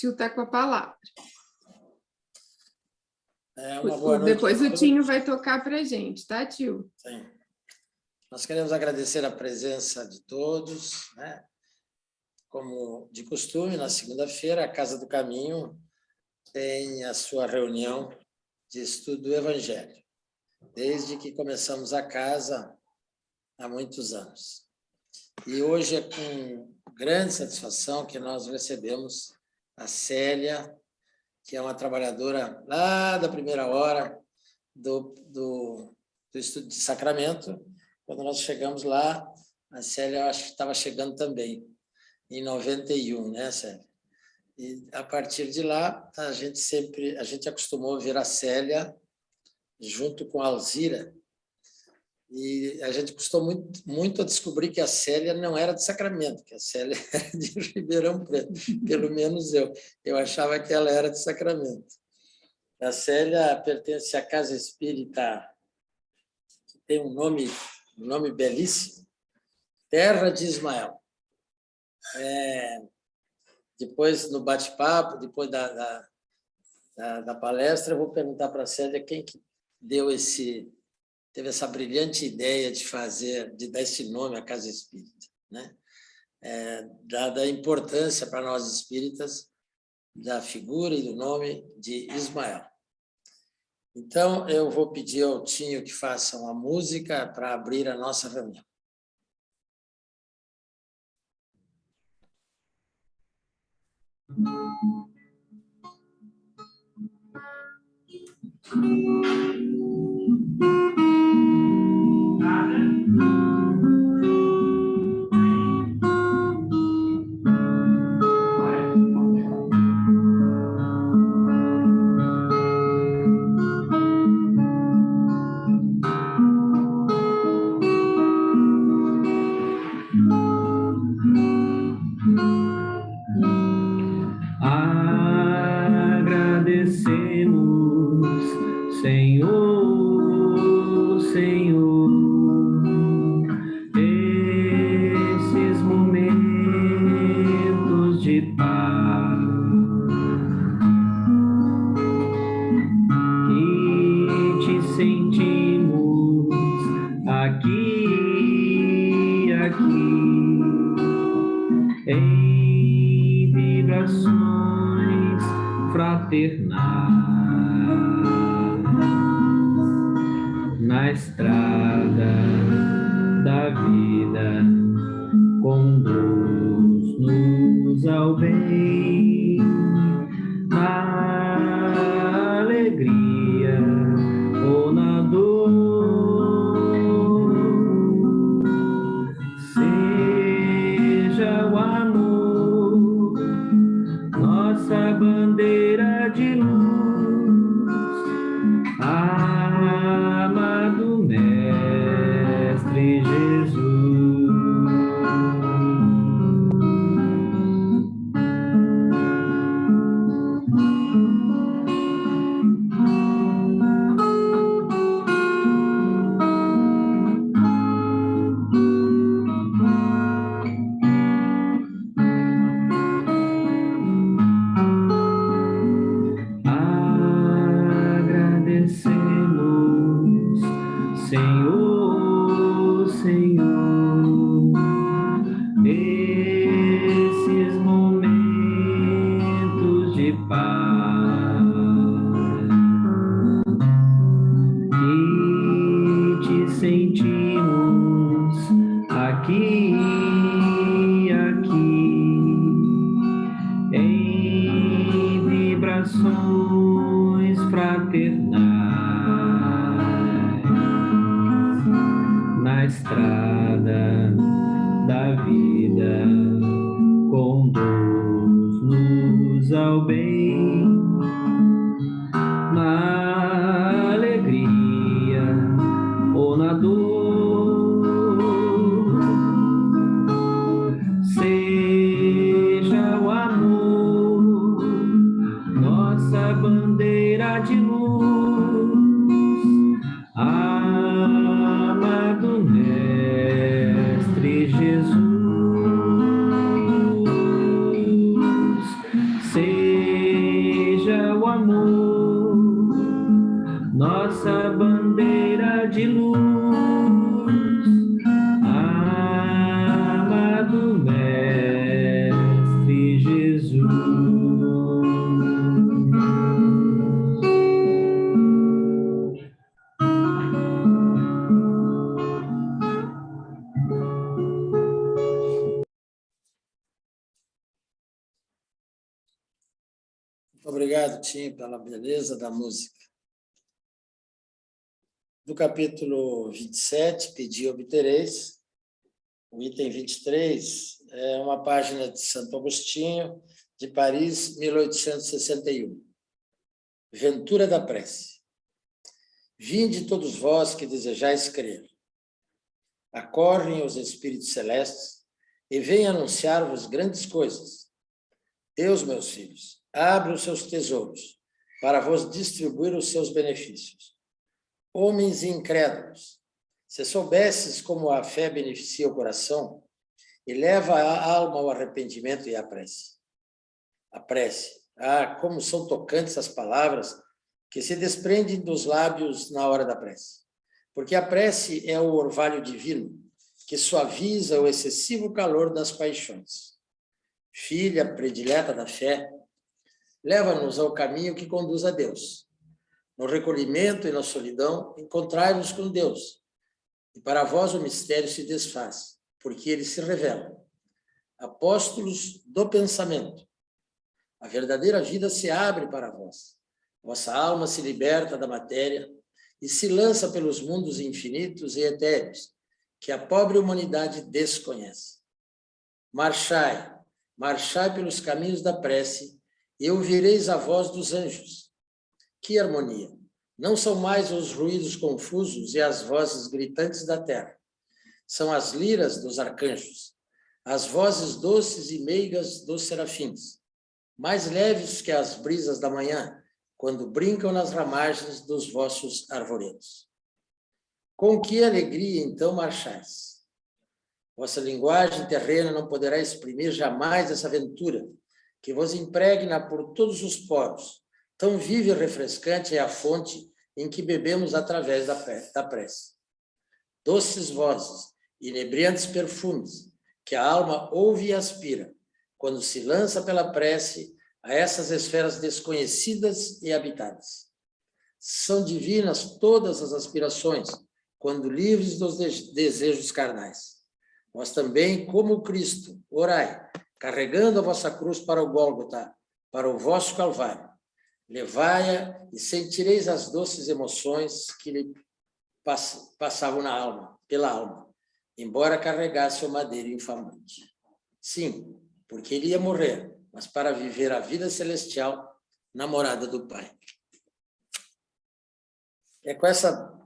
tio está com a palavra. Uma boa noite. Depois o Tinho vai tocar para a gente, tá, tio? Sim. Nós queremos agradecer a presença de todos, né? Como de costume, na segunda-feira, a Casa do Caminho tem a sua reunião de estudo do Evangelho, desde que começamos a casa há muitos anos. E hoje é com grande satisfação que nós recebemos a Célia, que é uma trabalhadora lá da primeira hora do estudo de sacramento. Quando nós chegamos lá, a Célia, eu acho que estava chegando também, em 91, né, Célia? E, a partir de lá, a gente acostumou ver a Célia junto com a Alzira, e a gente custou muito a descobrir que a Célia não era de Sacramento, que a Célia era de Ribeirão Preto, pelo menos eu. Eu achava que ela era de Sacramento. A Célia pertence à Casa Espírita, que tem um nome belíssimo, Terra de Ismael. Depois, no bate-papo, depois da palestra, eu vou perguntar para a Célia quem que teve essa brilhante ideia de dar esse nome à Casa Espírita, né? Dada a importância para nós espíritas da figura e do nome de Ismael. Então, eu vou pedir ao Tinho que faça uma música para abrir a nossa reunião. Agradecemos, Senhor, Senhor, esses momentos de paz que te sentimos aqui, em vibrações fraternais, na estrada da vida, conduz-nos ao bem, na alegria ou na dor, seja o amor nossa bandeira de luz, amado Mestre Jesus. Agradecemos, Senhor, Senhor, esses momentos de paz que te sentimos aqui, em vibrações fraternais, na estrada da vida, conduz-nos ao bem, na alegria ou na dor, seja o amor nossa bandeira de luz, amado Mestre Jesus, seja Obrigado, Tim, pela beleza da música. Do capítulo 27, Pedi e Obtereis, o item 23 é uma página de Santo Agostinho, de Paris, 1861. Ventura da prece. Vinde todos vós que desejais crer. Acorrem os espíritos celestes e vêm anunciar-vos grandes coisas. Deus, meus filhos, abre os seus tesouros para vos distribuir os seus benefícios. Homens incrédulos, se soubesses como a fé beneficia o coração e leva a alma ao arrependimento e à prece. A prece. Ah, como são tocantes as palavras que se desprendem dos lábios na hora da prece. Porque a prece é o orvalho divino que suaviza o excessivo calor das paixões. Filha predileta da fé, leva-nos ao caminho que conduz a Deus. No recolhimento e na solidão, encontrai-vos com Deus. E para vós o mistério se desfaz, porque ele se revela. Apóstolos do pensamento. A verdadeira vida se abre para vós. Vossa alma se liberta da matéria e se lança pelos mundos infinitos e etéreos, que a pobre humanidade desconhece. Marchai, marchai pelos caminhos da prece, e ouvireis a voz dos anjos. Que harmonia! Não são mais os ruídos confusos e as vozes gritantes da terra. São as liras dos arcanjos, as vozes doces e meigas dos serafins, mais leves que as brisas da manhã, quando brincam nas ramagens dos vossos arvoredos. Com que alegria, então, marchais? Vossa linguagem terrena não poderá exprimir jamais essa aventura, que vos impregna por todos os poros. Tão viva e refrescante é a fonte em que bebemos através da prece. Doces vozes, inebriantes perfumes, que a alma ouve e aspira, quando se lança pela prece a essas esferas desconhecidas e habitadas. São divinas todas as aspirações, quando livres dos desejos carnais. Vós também, como Cristo, orai, carregando a vossa cruz para o Gólgota, para o vosso Calvário. Levai-a e sentireis as doces emoções que lhe passavam na alma, pela alma, embora carregasse o madeiro infamante. Sim, porque ele ia morrer, mas para viver a vida celestial na morada do Pai. É com essa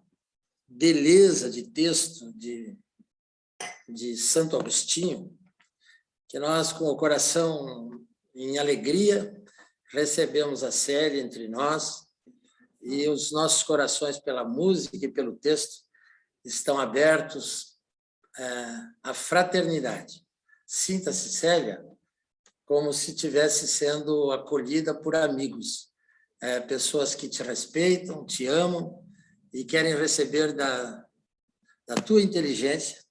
beleza de texto de Santo Agostinho que nós, com o coração em alegria, recebemos a série entre nós e os nossos corações, pela música e pelo texto, estão abertos à fraternidade. Sinta-se, Célia, como se estivesse sendo acolhida por amigos, pessoas que te respeitam, te amam e querem receber da tua inteligência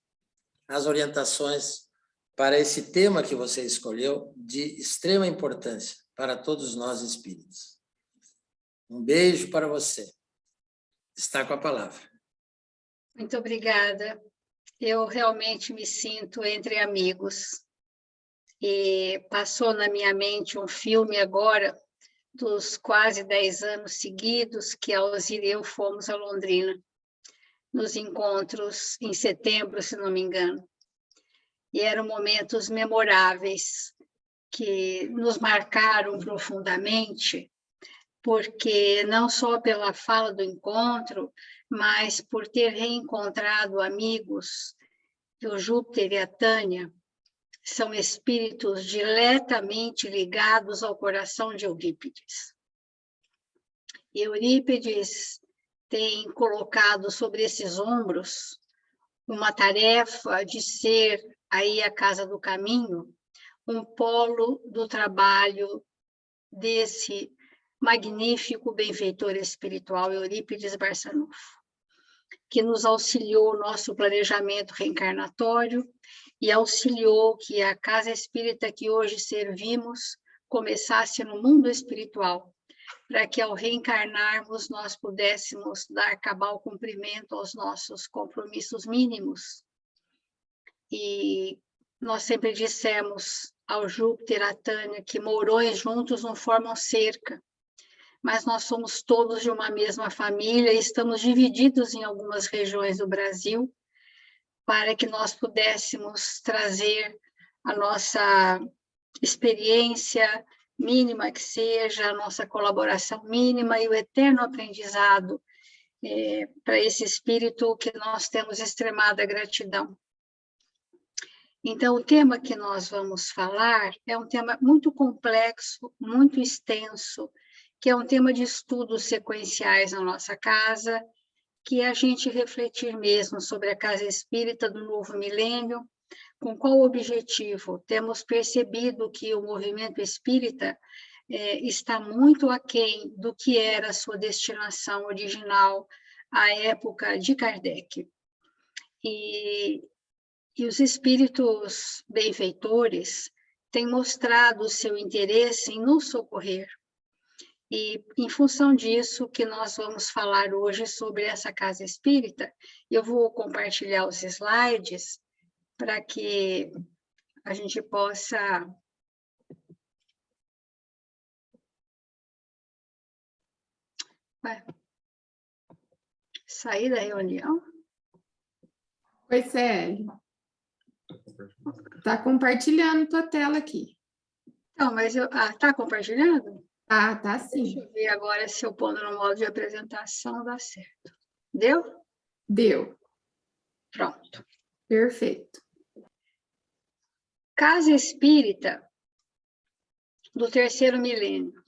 as orientações para esse tema que você escolheu, de extrema importância para todos nós espíritos. Um beijo para você. Está com a palavra. Muito obrigada. Eu realmente me sinto entre amigos. E passou na minha mente um filme agora, dos quase 10 anos seguidos, que a Alzira e eu fomos a Londrina, nos encontros em setembro, se não me engano. E eram momentos memoráveis, que nos marcaram profundamente, porque não só pela fala do encontro, mas por ter reencontrado amigos, o Júpiter e a Tânia são espíritos diretamente ligados ao coração de Eurípides. E Eurípides tem colocado sobre esses ombros uma tarefa de ser aí a Casa do Caminho, um polo do trabalho desse magnífico benfeitor espiritual Eurípides Barçanufo, que nos auxiliou no nosso planejamento reencarnatório e auxiliou que a casa espírita que hoje servimos começasse no mundo espiritual, para que ao reencarnarmos nós pudéssemos dar cabal cumprimento aos nossos compromissos mínimos. E nós sempre dissemos ao Júpiter, à Tânia, que morões juntos não formam cerca, mas nós somos todos de uma mesma família e estamos divididos em algumas regiões do Brasil, para que nós pudéssemos trazer a nossa experiência, mínima que seja, a nossa colaboração mínima e o eterno aprendizado para esse espírito que nós temos extremada gratidão. Então, o tema que nós vamos falar é um tema muito complexo, muito extenso, que é um tema de estudos sequenciais na nossa casa, que é a gente refletir mesmo sobre a casa espírita do novo milênio. Com qual objetivo? Temos percebido que o movimento espírita está muito aquém do que era a sua destinação original à época de Kardec. E os espíritos benfeitores têm mostrado o seu interesse em nos socorrer. E, em função disso, que nós vamos falar hoje sobre essa casa espírita, eu vou compartilhar os slides para que a gente possa sair da reunião. Oi, Célio. Está compartilhando tua tela aqui. Não, mas está compartilhando? Ah, tá sim. Deixa eu ver agora se eu pondo no modo de apresentação dá certo. Deu? Deu. Pronto. Perfeito. Casa espírita do terceiro milênio.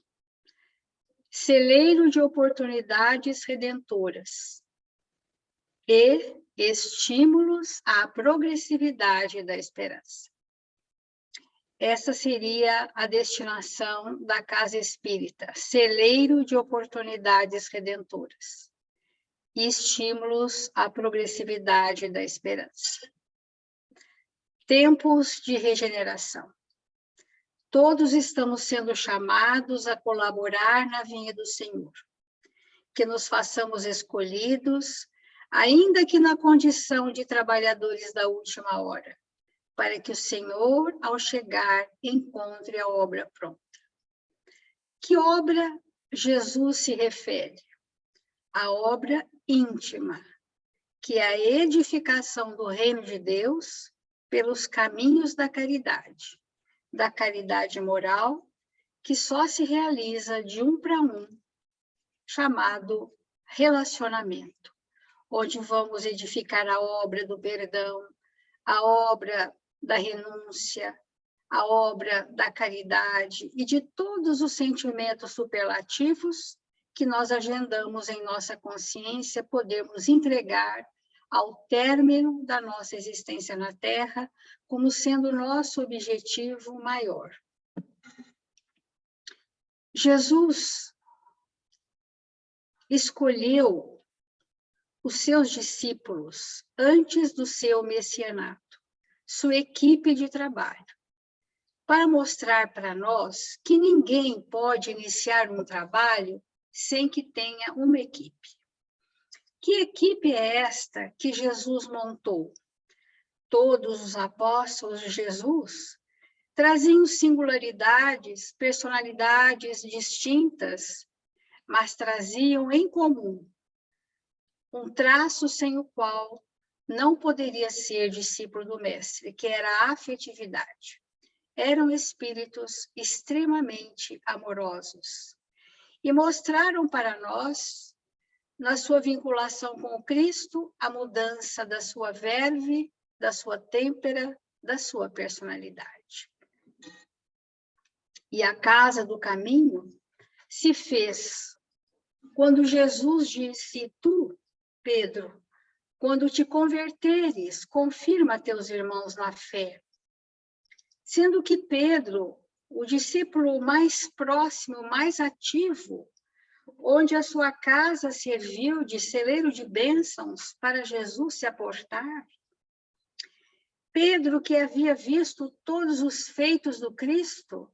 Celeiro de oportunidades redentoras e estímulos à progressividade da esperança. Essa seria a destinação da casa espírita, celeiro de oportunidades redentoras e estímulos à progressividade da esperança. Tempos de regeneração. Todos estamos sendo chamados a colaborar na vinha do Senhor, que nos façamos escolhidos, ainda que na condição de trabalhadores da última hora, para que o Senhor, ao chegar, encontre a obra pronta. Que obra Jesus se refere? A obra íntima, que é a edificação do reino de Deus pelos caminhos da caridade moral, que só se realiza de um para um, chamado relacionamento, onde vamos edificar a obra do perdão, a obra da renúncia, a obra da caridade e de todos os sentimentos superlativos que nós agendamos em nossa consciência, podemos entregar ao término da nossa existência na Terra, como sendo nosso objetivo maior. Jesus escolheu os seus discípulos antes do seu messianato, sua equipe de trabalho, para mostrar para nós que ninguém pode iniciar um trabalho sem que tenha uma equipe. Que equipe é esta que Jesus montou? Todos os apóstolos de Jesus traziam singularidades, personalidades distintas, mas traziam em comum um traço sem o qual não poderia ser discípulo do Mestre, que era a afetividade. Eram espíritos extremamente amorosos e mostraram para nós, na sua vinculação com o Cristo, a mudança da sua verve, da sua têmpera, da sua personalidade. E a casa do caminho se fez quando Jesus disse: tu, Pedro, quando te converteres, confirma teus irmãos na fé. Sendo que Pedro, o discípulo mais próximo, mais ativo, onde a sua casa serviu de celeiro de bênçãos para Jesus se aportar. Pedro, que havia visto todos os feitos do Cristo,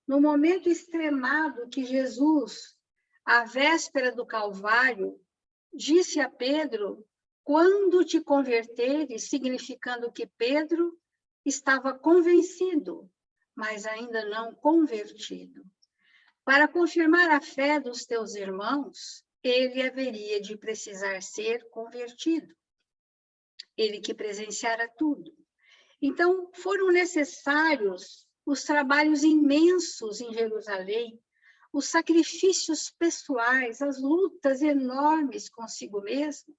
no momento extremado que Jesus, à véspera do Calvário, disse a Pedro: quando te converteres, significando que Pedro estava convencido mas ainda não convertido. Para confirmar a fé dos teus irmãos, ele haveria de precisar ser convertido. Ele que presenciara tudo. Então, foram necessários os trabalhos imensos em Jerusalém, os sacrifícios pessoais, as lutas enormes consigo mesmo,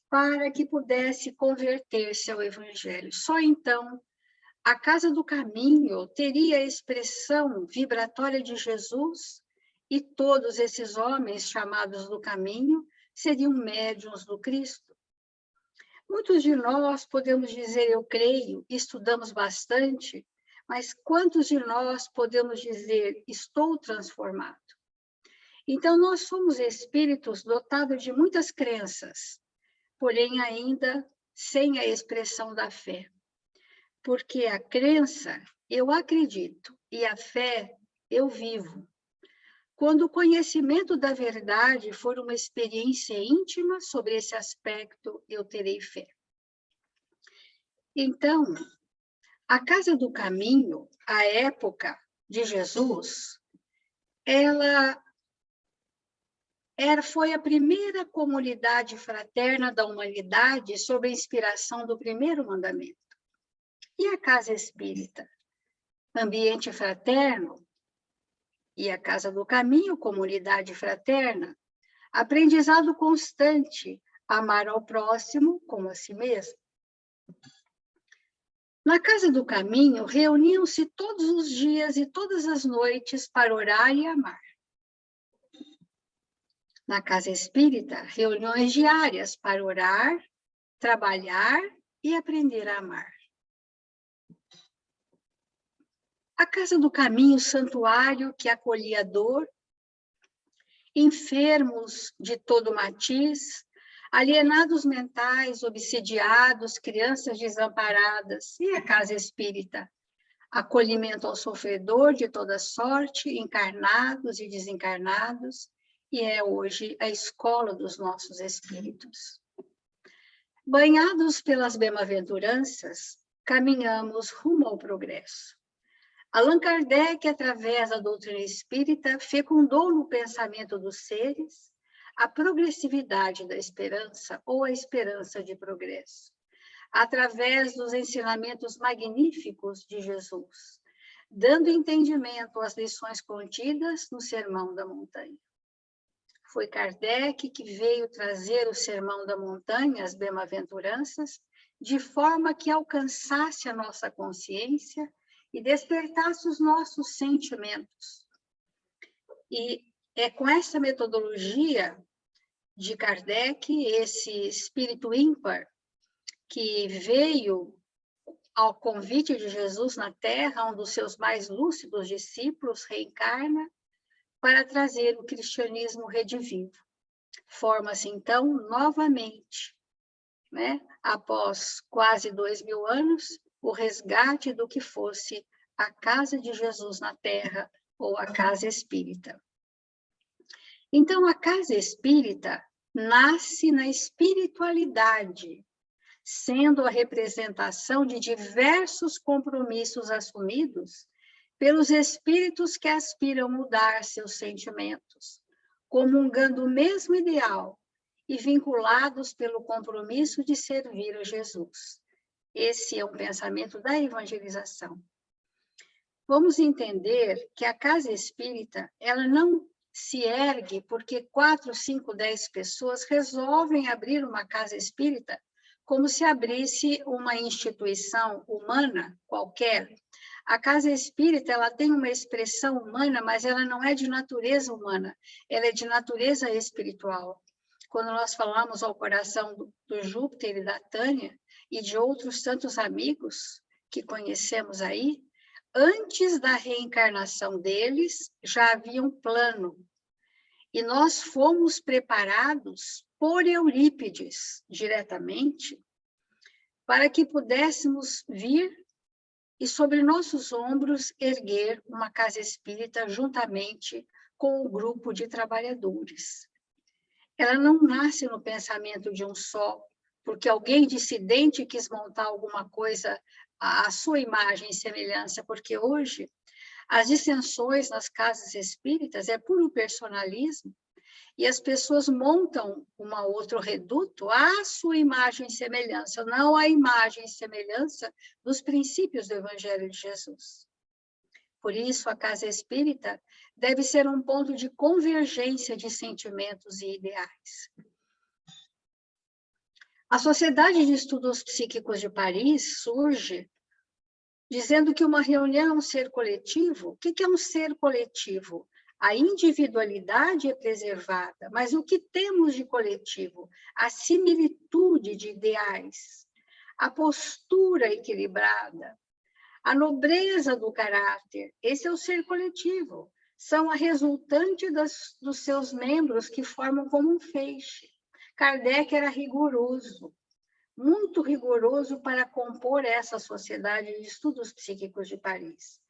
para que pudesse converter-se ao Evangelho. Só então, a Casa do Caminho teria a expressão vibratória de Jesus e todos esses homens chamados do Caminho seriam médiuns do Cristo. Muitos de nós podemos dizer, eu creio, estudamos bastante, mas quantos de nós podemos dizer, estou transformado? Então, nós somos espíritos dotados de muitas crenças, porém ainda sem a expressão da fé. Porque a crença, eu acredito, e a fé, eu vivo. Quando o conhecimento da verdade for uma experiência íntima sobre esse aspecto, eu terei fé. Então, a Casa do Caminho, a época de Jesus, foi a primeira comunidade fraterna da humanidade sob a inspiração do primeiro mandamento. E a Casa Espírita? Ambiente fraterno. E a Casa do Caminho, comunidade fraterna. Aprendizado constante, amar ao próximo como a si mesmo. Na Casa do Caminho, reuniam-se todos os dias e todas as noites para orar e amar. Na Casa Espírita, reuniões diárias para orar, trabalhar e aprender a amar. A Casa do Caminho, santuário que acolhia a dor, enfermos de todo matiz, alienados mentais, obsidiados, crianças desamparadas. E a Casa Espírita, acolhimento ao sofredor de toda sorte, encarnados e desencarnados, e é hoje a escola dos nossos espíritos. Banhados pelas bem-aventuranças, caminhamos rumo ao progresso. Allan Kardec, através da doutrina espírita, fecundou no pensamento dos seres a progressividade da esperança ou a esperança de progresso, através dos ensinamentos magníficos de Jesus, dando entendimento às lições contidas no Sermão da Montanha. Foi Kardec que veio trazer o Sermão da Montanha, as bem-aventuranças, de forma que alcançasse a nossa consciência e despertasse os nossos sentimentos. E é com essa metodologia de Kardec, esse espírito ímpar, que veio ao convite de Jesus na Terra, um dos seus mais lúcidos discípulos, reencarna, para trazer o cristianismo redivivo. Forma-se, então, novamente, após quase 2000 anos, o resgate do que fosse a casa de Jesus na Terra, ou a casa espírita. Então, a casa espírita nasce na espiritualidade, sendo a representação de diversos compromissos assumidos pelos espíritos que aspiram mudar seus sentimentos, comungando o mesmo ideal e vinculados pelo compromisso de servir a Jesus. Esse é o pensamento da evangelização. Vamos entender que a casa espírita, ela não se ergue porque 4, 5, 10 pessoas resolvem abrir uma casa espírita como se abrisse uma instituição humana qualquer. A casa espírita, ela tem uma expressão humana, mas ela não é de natureza humana, ela é de natureza espiritual. Quando nós falamos ao coração do Júpiter e da Tânia, e de outros tantos amigos que conhecemos aí, antes da reencarnação deles, já havia um plano. E nós fomos preparados por Eurípides, diretamente, para que pudéssemos vir e sobre nossos ombros erguer uma casa espírita juntamente com o grupo de trabalhadores. Ela não nasce no pensamento de um só, porque alguém dissidente quis montar alguma coisa à sua imagem e semelhança, porque hoje as dissensões nas casas espíritas é puro personalismo, e as pessoas montam outro reduto à sua imagem e semelhança, não à imagem e semelhança dos princípios do Evangelho de Jesus. Por isso, a casa espírita deve ser um ponto de convergência de sentimentos e ideais. A Sociedade de Estudos Psíquicos de Paris surge dizendo que uma reunião é um ser coletivo. O que é um ser coletivo? A individualidade é preservada, mas o que temos de coletivo? A similitude de ideais, a postura equilibrada, a nobreza do caráter. Esse é o ser coletivo. São a resultante dos seus membros que formam como um feixe. Kardec era rigoroso, muito rigoroso para compor essa Sociedade de Estudos Psíquicos de Paris.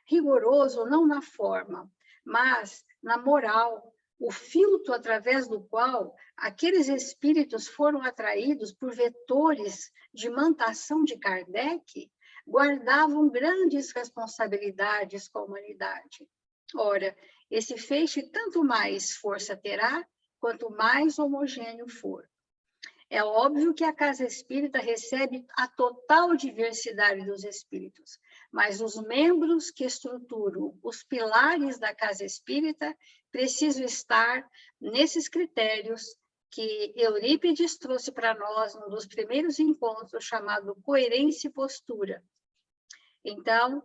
Rigoroso não na forma, mas na moral, o filtro através do qual aqueles espíritos foram atraídos por vetores de imantação de Kardec, guardavam grandes responsabilidades com a humanidade. Ora, esse feixe tanto mais força terá, quanto mais homogêneo for. É óbvio que a casa espírita recebe a total diversidade dos espíritos, mas os membros que estruturam os pilares da casa espírita precisam estar nesses critérios que Eurípides trouxe para nós num dos primeiros encontros, chamado coerência e postura. Então,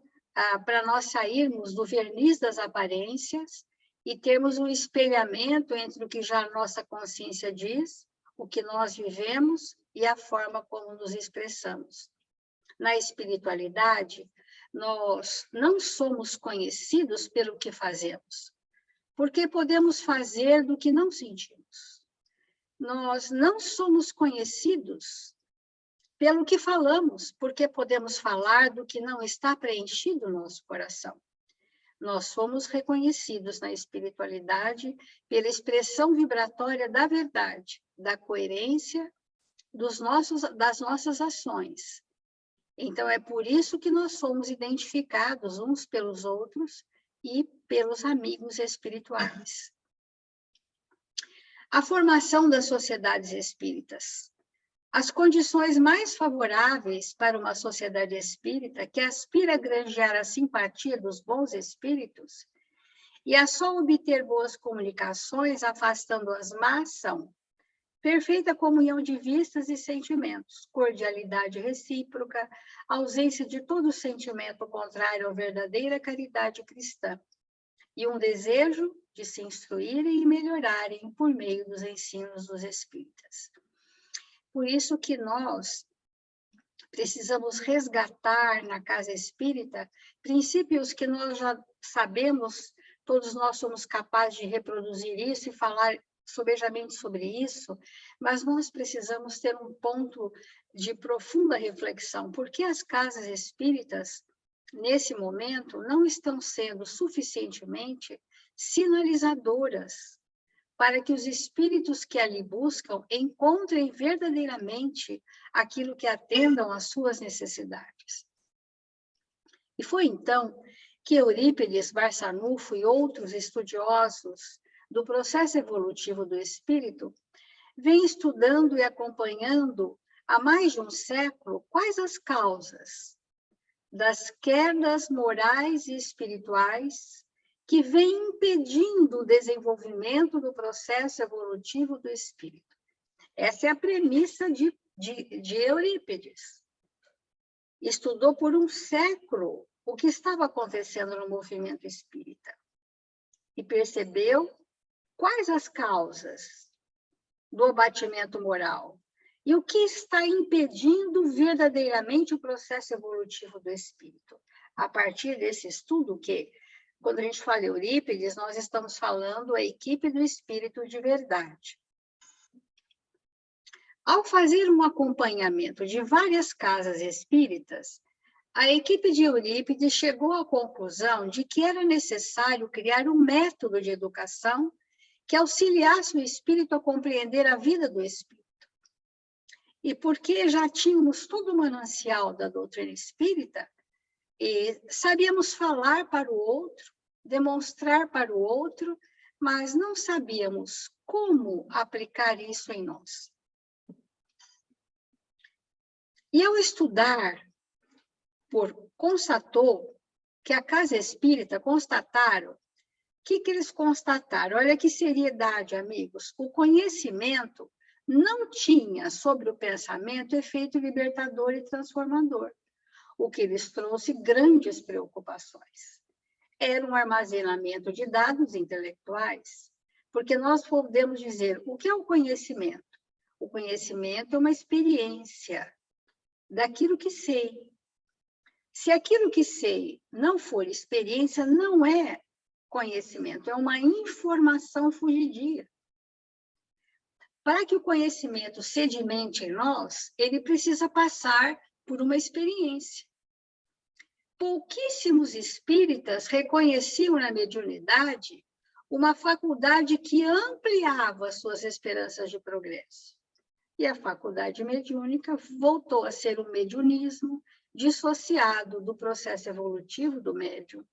para nós sairmos do verniz das aparências e termos um espelhamento entre o que já a nossa consciência diz, o que nós vivemos e a forma como nos expressamos. Na espiritualidade, nós não somos conhecidos pelo que fazemos, porque podemos fazer do que não sentimos. Nós não somos conhecidos pelo que falamos, porque podemos falar do que não está preenchido no nosso coração. Nós somos reconhecidos na espiritualidade pela expressão vibratória da verdade, da coerência das nossas ações. Então, é por isso que nós somos identificados uns pelos outros e pelos amigos espirituais. A formação das sociedades espíritas. As condições mais favoráveis para uma sociedade espírita que aspira a granjear a simpatia dos bons espíritos e a só obter boas comunicações, afastando as más, são perfeita comunhão de vistas e sentimentos, cordialidade recíproca, ausência de todo sentimento contrário à verdadeira caridade cristã e um desejo de se instruírem e melhorarem por meio dos ensinos dos espíritas. Por isso que nós precisamos resgatar na casa espírita princípios que nós já sabemos, todos nós somos capazes de reproduzir isso e falar sobejamente sobre isso, mas nós precisamos ter um ponto de profunda reflexão, porque as casas espíritas, nesse momento, não estão sendo suficientemente sinalizadoras para que os espíritos que ali buscam encontrem verdadeiramente aquilo que atendam às suas necessidades. E foi então que Eurípides, Barçanufo e outros estudiosos do processo evolutivo do espírito vêm estudando e acompanhando há mais de um século quais as causas das quedas morais e espirituais que vem impedindo o desenvolvimento do processo evolutivo do espírito. Essa é a premissa de Eurípides. Estudou por um século o que estava acontecendo no movimento espírita e percebeu quais as causas do abatimento moral e o que está impedindo verdadeiramente o processo evolutivo do espírito. A partir desse estudo que quando a gente fala Eurípides, nós estamos falando a equipe do espírito de verdade. Ao fazer um acompanhamento de várias casas espíritas, a equipe de Eurípides chegou à conclusão de que era necessário criar um método de educação que auxiliasse o espírito a compreender a vida do espírito. e porque já tínhamos todo o manancial da doutrina espírita, e sabíamos falar para o outro, demonstrar para o outro, mas não sabíamos como aplicar isso em nós. E ao estudar, constatou que a casa espírita constataram. O que eles constataram? Olha que seriedade, amigos. O conhecimento não tinha sobre o pensamento efeito libertador e transformador, o que lhes trouxe grandes preocupações. Era um armazenamento de dados intelectuais, porque nós podemos dizer, o que é o conhecimento? O conhecimento é uma experiência daquilo que sei. Se aquilo que sei não for experiência, não é conhecimento, é uma informação fugidia. Para que o conhecimento sedimente em nós, ele precisa passar por uma experiência. Pouquíssimos espíritas reconheciam na mediunidade uma faculdade que ampliava suas esperanças de progresso. E a faculdade mediúnica voltou a ser um mediunismo dissociado do processo evolutivo do médium.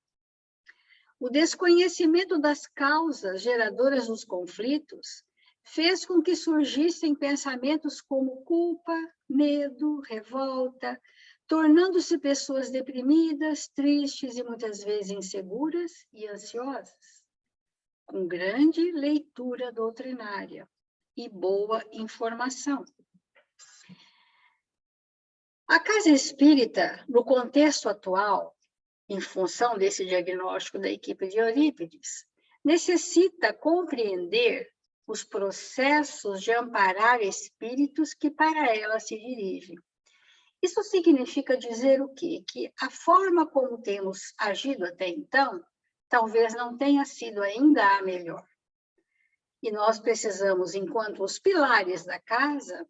O desconhecimento das causas geradoras dos conflitos fez com que surgissem pensamentos como culpa, medo, revolta, tornando-se pessoas deprimidas, tristes e muitas vezes inseguras e ansiosas, com grande leitura doutrinária e boa informação. A casa espírita, no contexto atual, em função desse diagnóstico da equipe de Eurípides, necessita compreender os processos de amparar espíritos que para ela se dirigem. Isso significa dizer o quê? Que a forma como temos agido até então, talvez não tenha sido ainda a melhor. E nós precisamos, enquanto os pilares da casa,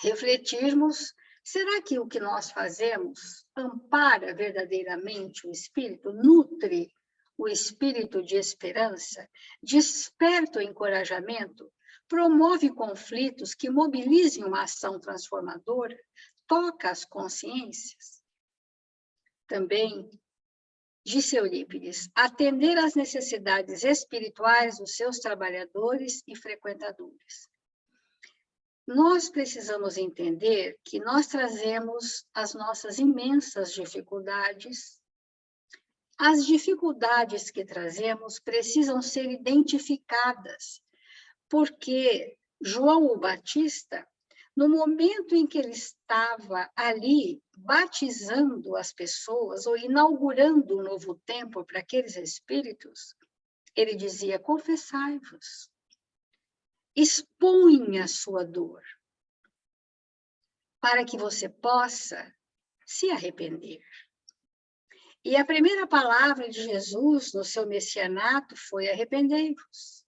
refletirmos: será que o que nós fazemos ampara verdadeiramente o espírito, nutre o espírito de esperança, desperta o encorajamento, promove conflitos que mobilizem uma ação transformadora, toca as consciências? Também, disse Eurípides, atender às necessidades espirituais dos seus trabalhadores e frequentadores. Nós precisamos entender que nós trazemos as nossas imensas dificuldades. As dificuldades que trazemos precisam ser identificadas, porque João o Batista, no momento em que ele estava ali batizando as pessoas ou inaugurando um novo tempo para aqueles espíritos, ele dizia: confessai-vos. Exponha a sua dor, para que você possa se arrepender. E a primeira palavra de Jesus no seu messianato foi: arrependei-vos.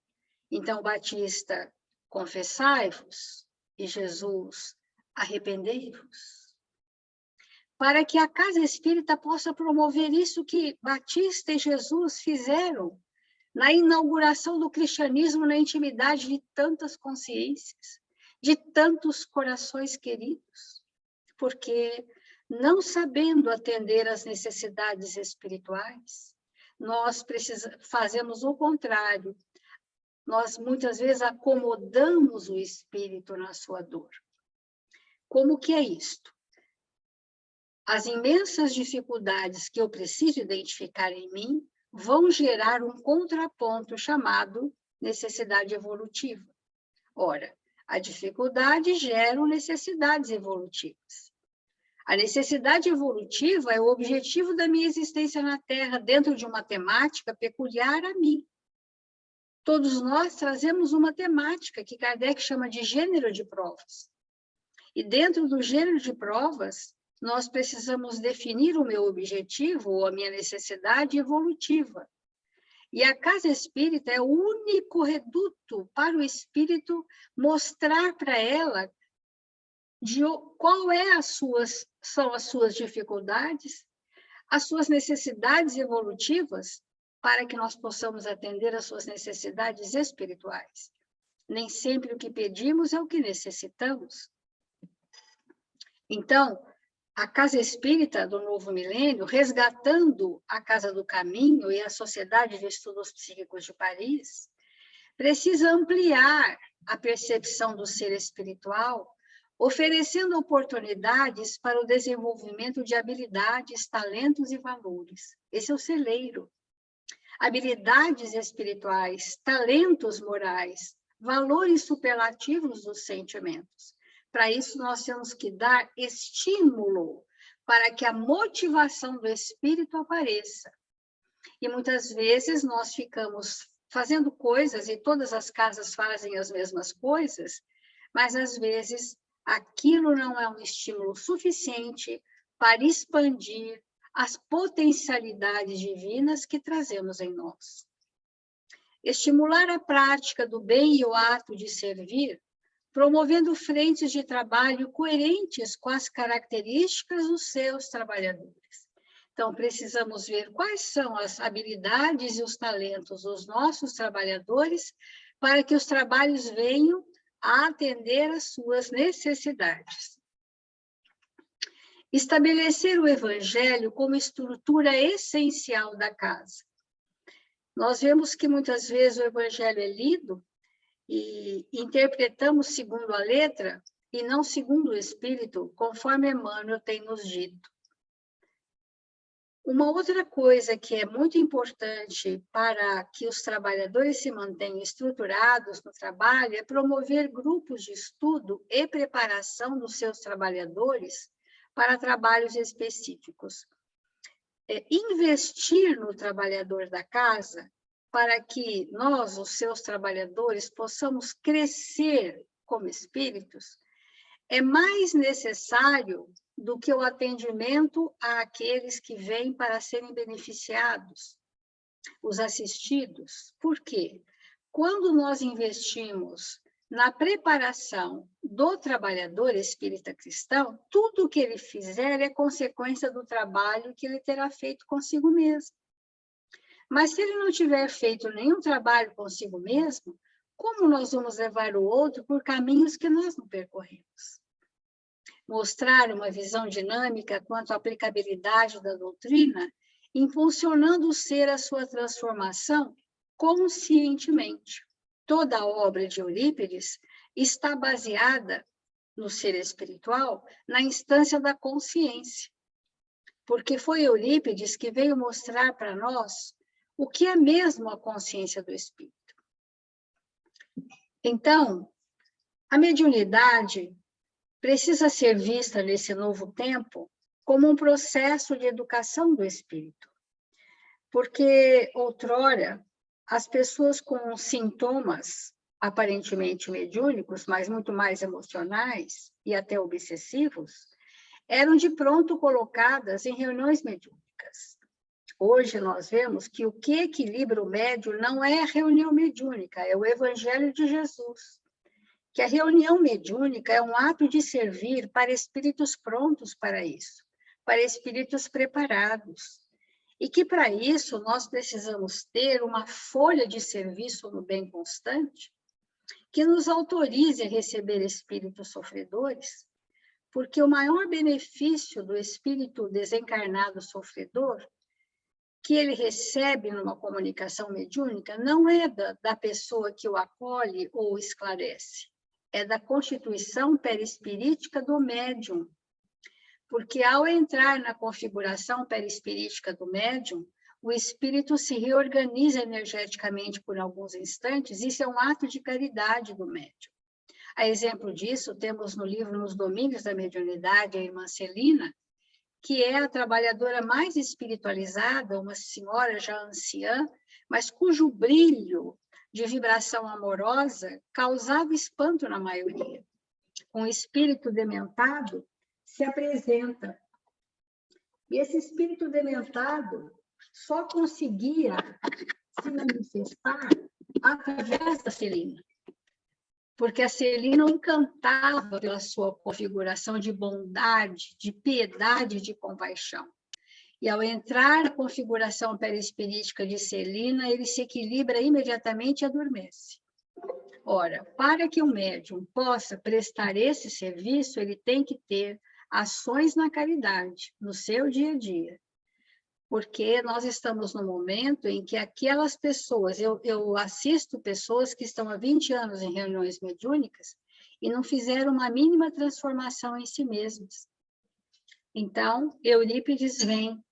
Então, Batista, confessai-vos, e Jesus, arrependei-vos. Para que a casa espírita possa promover isso que Batista e Jesus fizeram na inauguração do cristianismo, na intimidade de tantas consciências, de tantos corações queridos, porque, não sabendo atender às necessidades espirituais, nós fazemos o contrário. Nós, muitas vezes, acomodamos o espírito na sua dor. Como que é isto? As imensas dificuldades que eu preciso identificar em mim vão gerar um contraponto chamado necessidade evolutiva. Ora, a dificuldade gera necessidades evolutivas. A necessidade evolutiva é o objetivo da minha existência na Terra, dentro de uma temática peculiar a mim. Todos nós trazemos uma temática que Kardec chama de gênero de provas. E dentro do gênero de provas, nós precisamos definir o meu objetivo ou a minha necessidade evolutiva. E a casa espírita é o único reduto para o espírito mostrar para ela qual são as suas dificuldades, as suas necessidades evolutivas, para que nós possamos atender às suas necessidades espirituais. Nem sempre o que pedimos é o que necessitamos. Então, a Casa Espírita do Novo Milênio, resgatando a Casa do Caminho e a Sociedade de Estudos Psíquicos de Paris, precisa ampliar a percepção do ser espiritual, oferecendo oportunidades para o desenvolvimento de habilidades, talentos e valores. Esse é o celeiro. Habilidades espirituais, talentos morais, valores superlativos dos sentimentos. Para isso, nós temos que dar estímulo para que a motivação do espírito apareça. E muitas vezes nós ficamos fazendo coisas, e todas as casas fazem as mesmas coisas, mas às vezes aquilo não é um estímulo suficiente para expandir as potencialidades divinas que trazemos em nós. Estimular a prática do bem e o ato de servir, promovendo frentes de trabalho coerentes com as características dos seus trabalhadores. Então, precisamos ver quais são as habilidades e os talentos dos nossos trabalhadores para que os trabalhos venham a atender às suas necessidades. Estabelecer o Evangelho como estrutura essencial da casa. Nós vemos que muitas vezes o Evangelho é lido e interpretamos segundo a letra e não segundo o Espírito, conforme Emmanuel tem nos dito. Uma outra coisa que é muito importante para que os trabalhadores se mantenham estruturados no trabalho é promover grupos de estudo e preparação dos seus trabalhadores para trabalhos específicos. Investir no trabalhador da casa para que nós, os seus trabalhadores, possamos crescer como espíritos, é mais necessário do que o atendimento àqueles que vêm para serem beneficiados, os assistidos. Por quê? Quando nós investimos na preparação do trabalhador espírita cristão, tudo o que ele fizer é consequência do trabalho que ele terá feito consigo mesmo. Mas se ele não tiver feito nenhum trabalho consigo mesmo, como nós vamos levar o outro por caminhos que nós não percorremos? Mostrar uma visão dinâmica quanto à aplicabilidade da doutrina, impulsionando o ser a sua transformação conscientemente. Toda a obra de Eurípides está baseada no ser espiritual, na instância da consciência. Porque foi Eurípides que veio mostrar para nós o que é mesmo a consciência do espírito. Então, a mediunidade precisa ser vista nesse novo tempo como um processo de educação do espírito. Porque outrora, as pessoas com sintomas aparentemente mediúnicos, mas muito mais emocionais e até obsessivos, eram de pronto colocadas em reuniões mediúnicas. Hoje nós vemos que o que equilibra o médium não é a reunião mediúnica, é o Evangelho de Jesus. Que a reunião mediúnica é um ato de servir para espíritos prontos para isso, para espíritos preparados. E que para isso nós precisamos ter uma folha de serviço no bem constante, que nos autorize a receber espíritos sofredores, porque o maior benefício do espírito desencarnado sofredor, que ele recebe numa comunicação mediúnica, não é da pessoa que o acolhe ou esclarece, é da constituição perispirítica do médium. Porque ao entrar na configuração perispirítica do médium, o espírito se reorganiza energeticamente por alguns instantes, isso é um ato de caridade do médium. A exemplo disso, temos no livro Nos Domínios da Mediunidade, a irmã Celina, que é a trabalhadora mais espiritualizada, uma senhora já anciã, mas cujo brilho de vibração amorosa causava espanto na maioria. Um espírito dementado se apresenta. E esse espírito dementado só conseguia se manifestar através da Celina. Porque a Celina o encantava pela sua configuração de bondade, de piedade e de compaixão. E ao entrar na configuração perispirítica de Celina, ele se equilibra imediatamente e adormece. Ora, para que o médium possa prestar esse serviço, ele tem que ter ações na caridade, no seu dia a dia. Porque nós estamos no momento em que aquelas pessoas, eu assisto pessoas que estão há 20 anos em reuniões mediúnicas e não fizeram uma mínima transformação em si mesmas. Então, Eurípides vem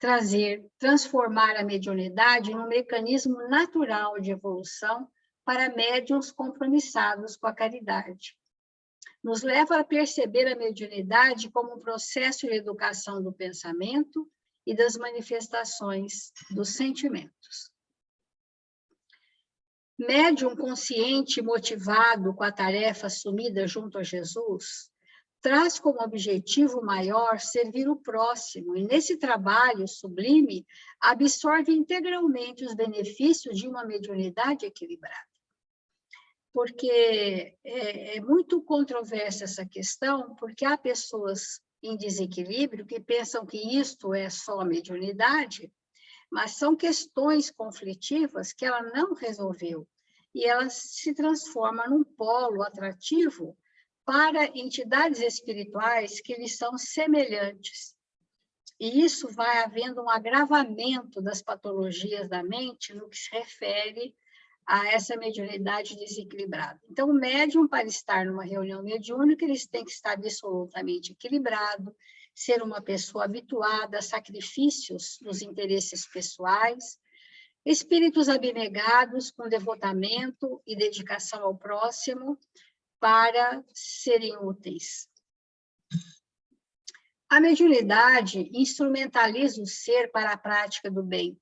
transformar a mediunidade num mecanismo natural de evolução para médiuns compromissados com a caridade. Nos leva a perceber a mediunidade como um processo de educação do pensamento e das manifestações dos sentimentos. Médium consciente e motivado com a tarefa assumida junto a Jesus, traz como objetivo maior servir o próximo, e nesse trabalho sublime absorve integralmente os benefícios de uma mediunidade equilibrada. Porque é muito controversa essa questão, porque há pessoas em desequilíbrio que pensam que isto é só mediunidade, mas são questões conflitivas que ela não resolveu, e ela se transforma num polo atrativo para entidades espirituais que lhes são semelhantes. E isso vai havendo um agravamento das patologias da mente no que se refere a essa mediunidade desequilibrada. Então, o médium, para estar numa reunião mediúnica, ele tem que estar absolutamente equilibrado, ser uma pessoa habituada a sacrifícios dos interesses pessoais, espíritos abnegados com devotamento e dedicação ao próximo para serem úteis. A mediunidade instrumentaliza o ser para a prática do bem.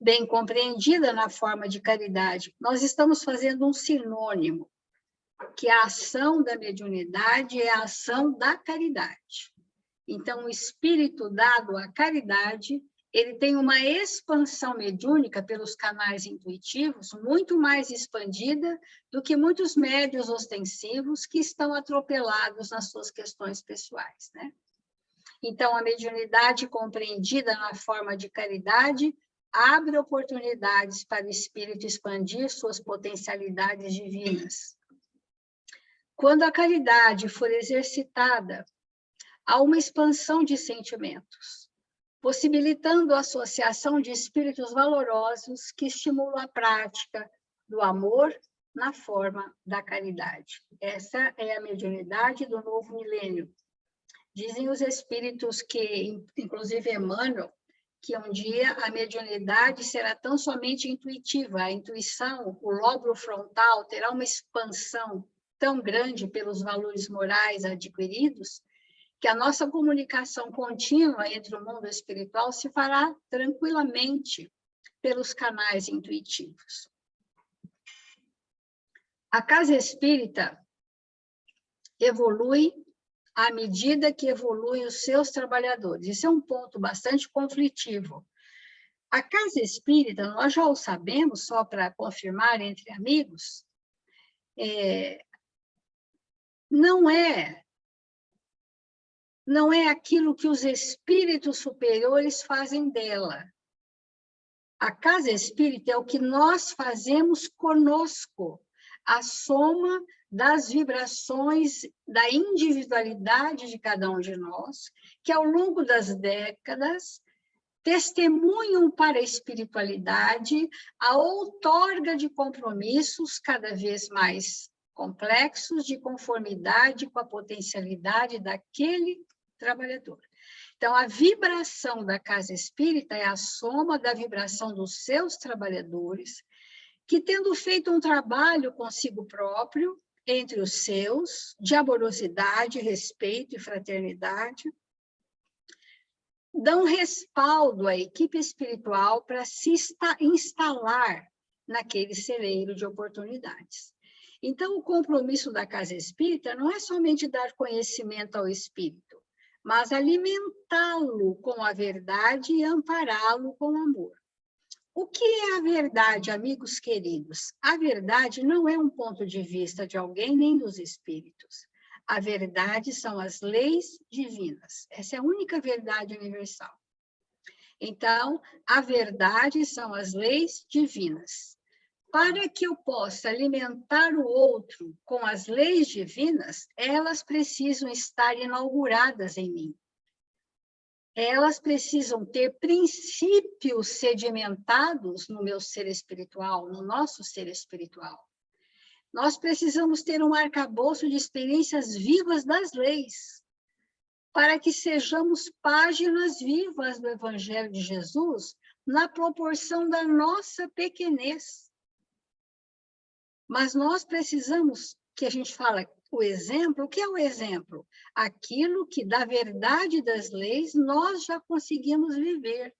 Bem compreendida na forma de caridade, nós estamos fazendo um sinônimo, que a ação da mediunidade é a ação da caridade. Então, o espírito dado à caridade, ele tem uma expansão mediúnica pelos canais intuitivos muito mais expandida do que muitos médiuns ostensivos que estão atropelados nas suas questões pessoais, né? Então, a mediunidade compreendida na forma de caridade abre oportunidades para o espírito expandir suas potencialidades divinas. Quando a caridade for exercitada, há uma expansão de sentimentos, possibilitando a associação de espíritos valorosos que estimulam a prática do amor na forma da caridade. Essa é a mediunidade do novo milênio. Dizem os espíritos que, inclusive Emmanuel, que um dia a mediunidade será tão somente intuitiva, a intuição, o lóbulo frontal terá uma expansão tão grande pelos valores morais adquiridos, que a nossa comunicação contínua entre o mundo espiritual se fará tranquilamente pelos canais intuitivos. A casa espírita evolui à medida que evoluem os seus trabalhadores. Isso é um ponto bastante conflitivo. A casa espírita, nós já o sabemos, só para confirmar entre amigos, não é aquilo que os espíritos superiores fazem dela. A casa espírita é o que nós fazemos conosco, a soma das vibrações da individualidade de cada um de nós, que ao longo das décadas testemunham para a espiritualidade a outorga de compromissos cada vez mais complexos de conformidade com a potencialidade daquele trabalhador. Então, a vibração da casa espírita é a soma da vibração dos seus trabalhadores, que, tendo feito um trabalho consigo próprio, entre os seus, de amorosidade, respeito e fraternidade, dão respaldo à equipe espiritual para se instalar naquele celeiro de oportunidades. Então, o compromisso da casa espírita não é somente dar conhecimento ao espírito, mas alimentá-lo com a verdade e ampará-lo com amor. O que é a verdade, amigos queridos? A verdade não é um ponto de vista de alguém nem dos espíritos. A verdade são as leis divinas. Essa é a única verdade universal. Então, a verdade são as leis divinas. para que eu possa alimentar o outro com as leis divinas, elas precisam estar inauguradas em mim. Elas precisam ter princípios sedimentados no meu ser espiritual, no nosso ser espiritual. Nós precisamos ter um arcabouço de experiências vivas das leis, para que sejamos páginas vivas do Evangelho de Jesus, na proporção da nossa pequenez. Mas nós precisamos, que a gente fala, o exemplo, o que é o exemplo? Aquilo que, da verdade das leis, nós já conseguimos viver.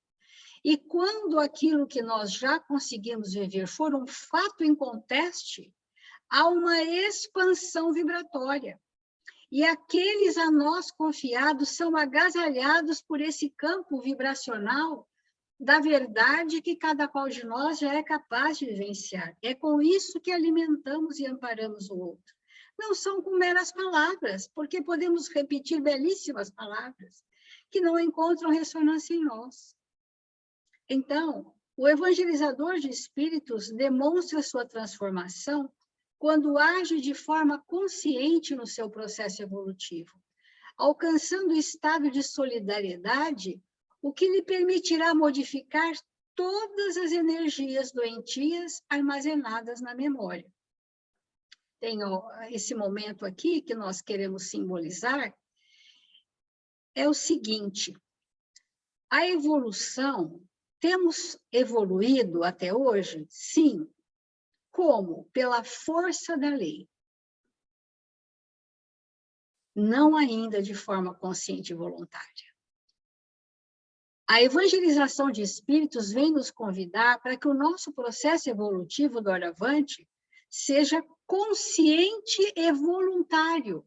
E quando aquilo que nós já conseguimos viver for um fato inconteste, há uma expansão vibratória. E aqueles a nós confiados são agasalhados por esse campo vibracional da verdade que cada qual de nós já é capaz de vivenciar. É com isso que alimentamos e amparamos o outro. Não são com meras palavras, porque podemos repetir belíssimas palavras que não encontram ressonância em nós. Então, o evangelizador de espíritos demonstra sua transformação quando age de forma consciente no seu processo evolutivo, alcançando o estado de solidariedade, o que lhe permitirá modificar todas as energias doentias armazenadas na memória. Tenho esse momento aqui que nós queremos simbolizar, é o seguinte: a evolução, temos evoluído até hoje? Sim. Como? Pela força da lei. Não ainda de forma consciente e voluntária. A evangelização de espíritos vem nos convidar para que o nosso processo evolutivo doravante seja consciente e voluntário,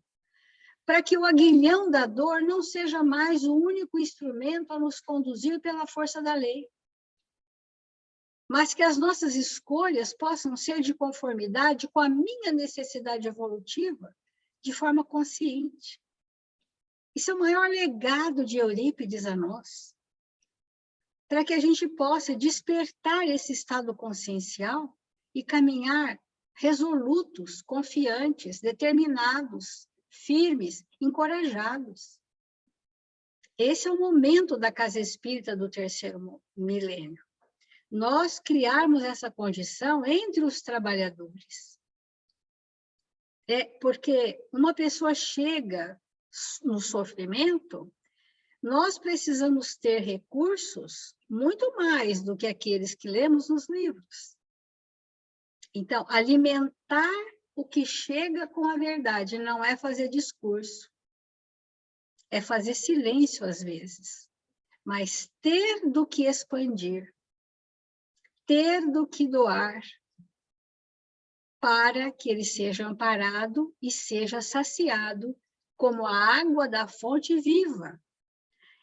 para que o aguilhão da dor não seja mais o único instrumento a nos conduzir pela força da lei, mas que as nossas escolhas possam ser de conformidade com a minha necessidade evolutiva de forma consciente. Isso é o maior legado de Eurípides a nós, para que a gente possa despertar esse estado consciencial e caminhar resolutos, confiantes, determinados, firmes, encorajados. Esse é o momento da Casa Espírita do terceiro milênio. Nós criarmos essa condição entre os trabalhadores. Porque uma pessoa chega no sofrimento, nós precisamos ter recursos muito mais do que aqueles que lemos nos livros. Então, alimentar o que chega com a verdade não é fazer discurso, é fazer silêncio às vezes, mas ter do que expandir, ter do que doar, para que ele seja amparado e seja saciado como a água da fonte viva.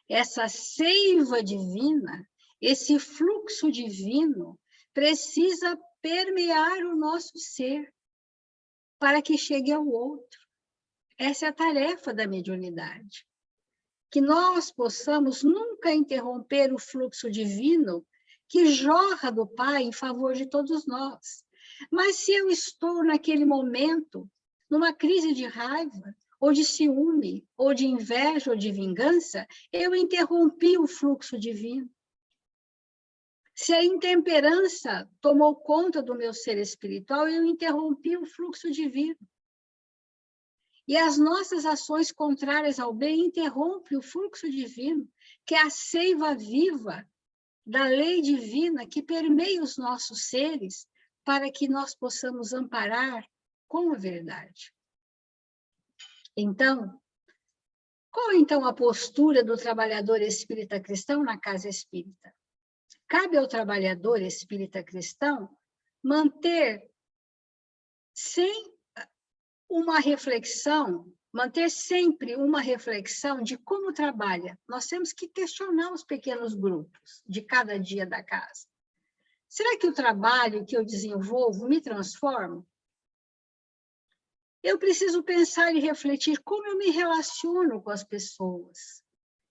Essa seiva divina, esse fluxo divino, precisa permear o nosso ser para que chegue ao outro. Essa é a tarefa da mediunidade. Que nós possamos nunca interromper o fluxo divino que jorra do Pai em favor de todos nós. Mas se eu estou naquele momento, numa crise de raiva, ou de ciúme, ou de inveja, ou de vingança, eu interrompi o fluxo divino. Se a intemperança tomou conta do meu ser espiritual, eu interrompi o fluxo divino. E as nossas ações contrárias ao bem interrompem o fluxo divino, que é a seiva viva da lei divina que permeia os nossos seres, para que nós possamos amparar com a verdade. Então, qual então a postura do trabalhador espírita cristão na casa espírita? Cabe ao trabalhador espírita cristão manter sempre uma reflexão de como trabalha. Nós temos que questionar os pequenos grupos de cada dia da casa. Será que o trabalho que eu desenvolvo me transforma? Eu preciso pensar e refletir como eu me relaciono com as pessoas.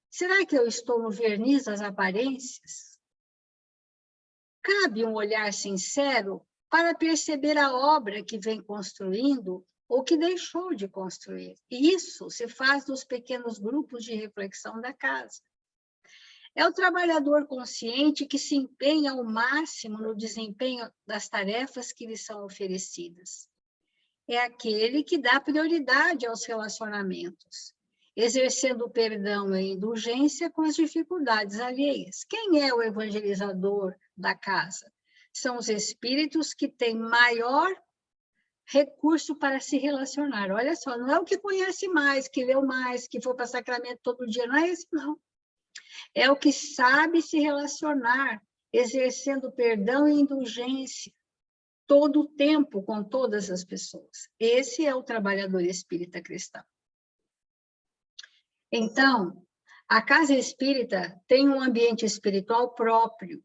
Será que eu estou no verniz das aparências? Cabe um olhar sincero para perceber a obra que vem construindo ou que deixou de construir. E isso se faz nos pequenos grupos de reflexão da casa. É o trabalhador consciente que se empenha ao máximo no desempenho das tarefas que lhe são oferecidas. É aquele que dá prioridade aos relacionamentos, exercendo o perdão e a indulgência com as dificuldades alheias. Quem é o evangelizador da casa? São os espíritos que têm maior recurso para se relacionar. Olha só, não é o que conhece mais, que leu mais, que foi para sacramento todo dia, não é esse, não. É o que sabe se relacionar, exercendo perdão e indulgência todo o tempo com todas as pessoas. Esse é o trabalhador espírita cristão. Então, a casa espírita tem um ambiente espiritual próprio.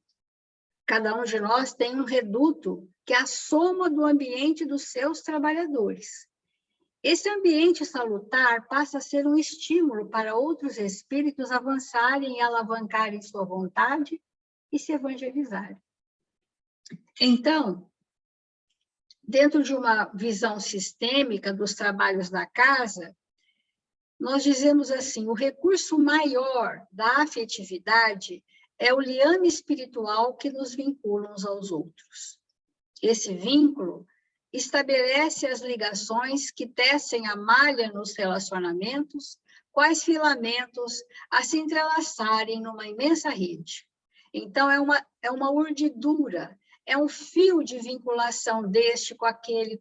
Cada um de nós tem um reduto que é a soma do ambiente dos seus trabalhadores. Esse ambiente salutar passa a ser um estímulo para outros espíritos avançarem e alavancarem sua vontade e se evangelizarem. Então, dentro de uma visão sistêmica dos trabalhos da casa, nós dizemos assim, o recurso maior da afetividade é o liame espiritual que nos vincula uns aos outros. Esse vínculo estabelece as ligações que tecem a malha nos relacionamentos, quais filamentos a se entrelaçarem numa imensa rede. Então, é uma urdidura, é um fio de vinculação deste com aquele,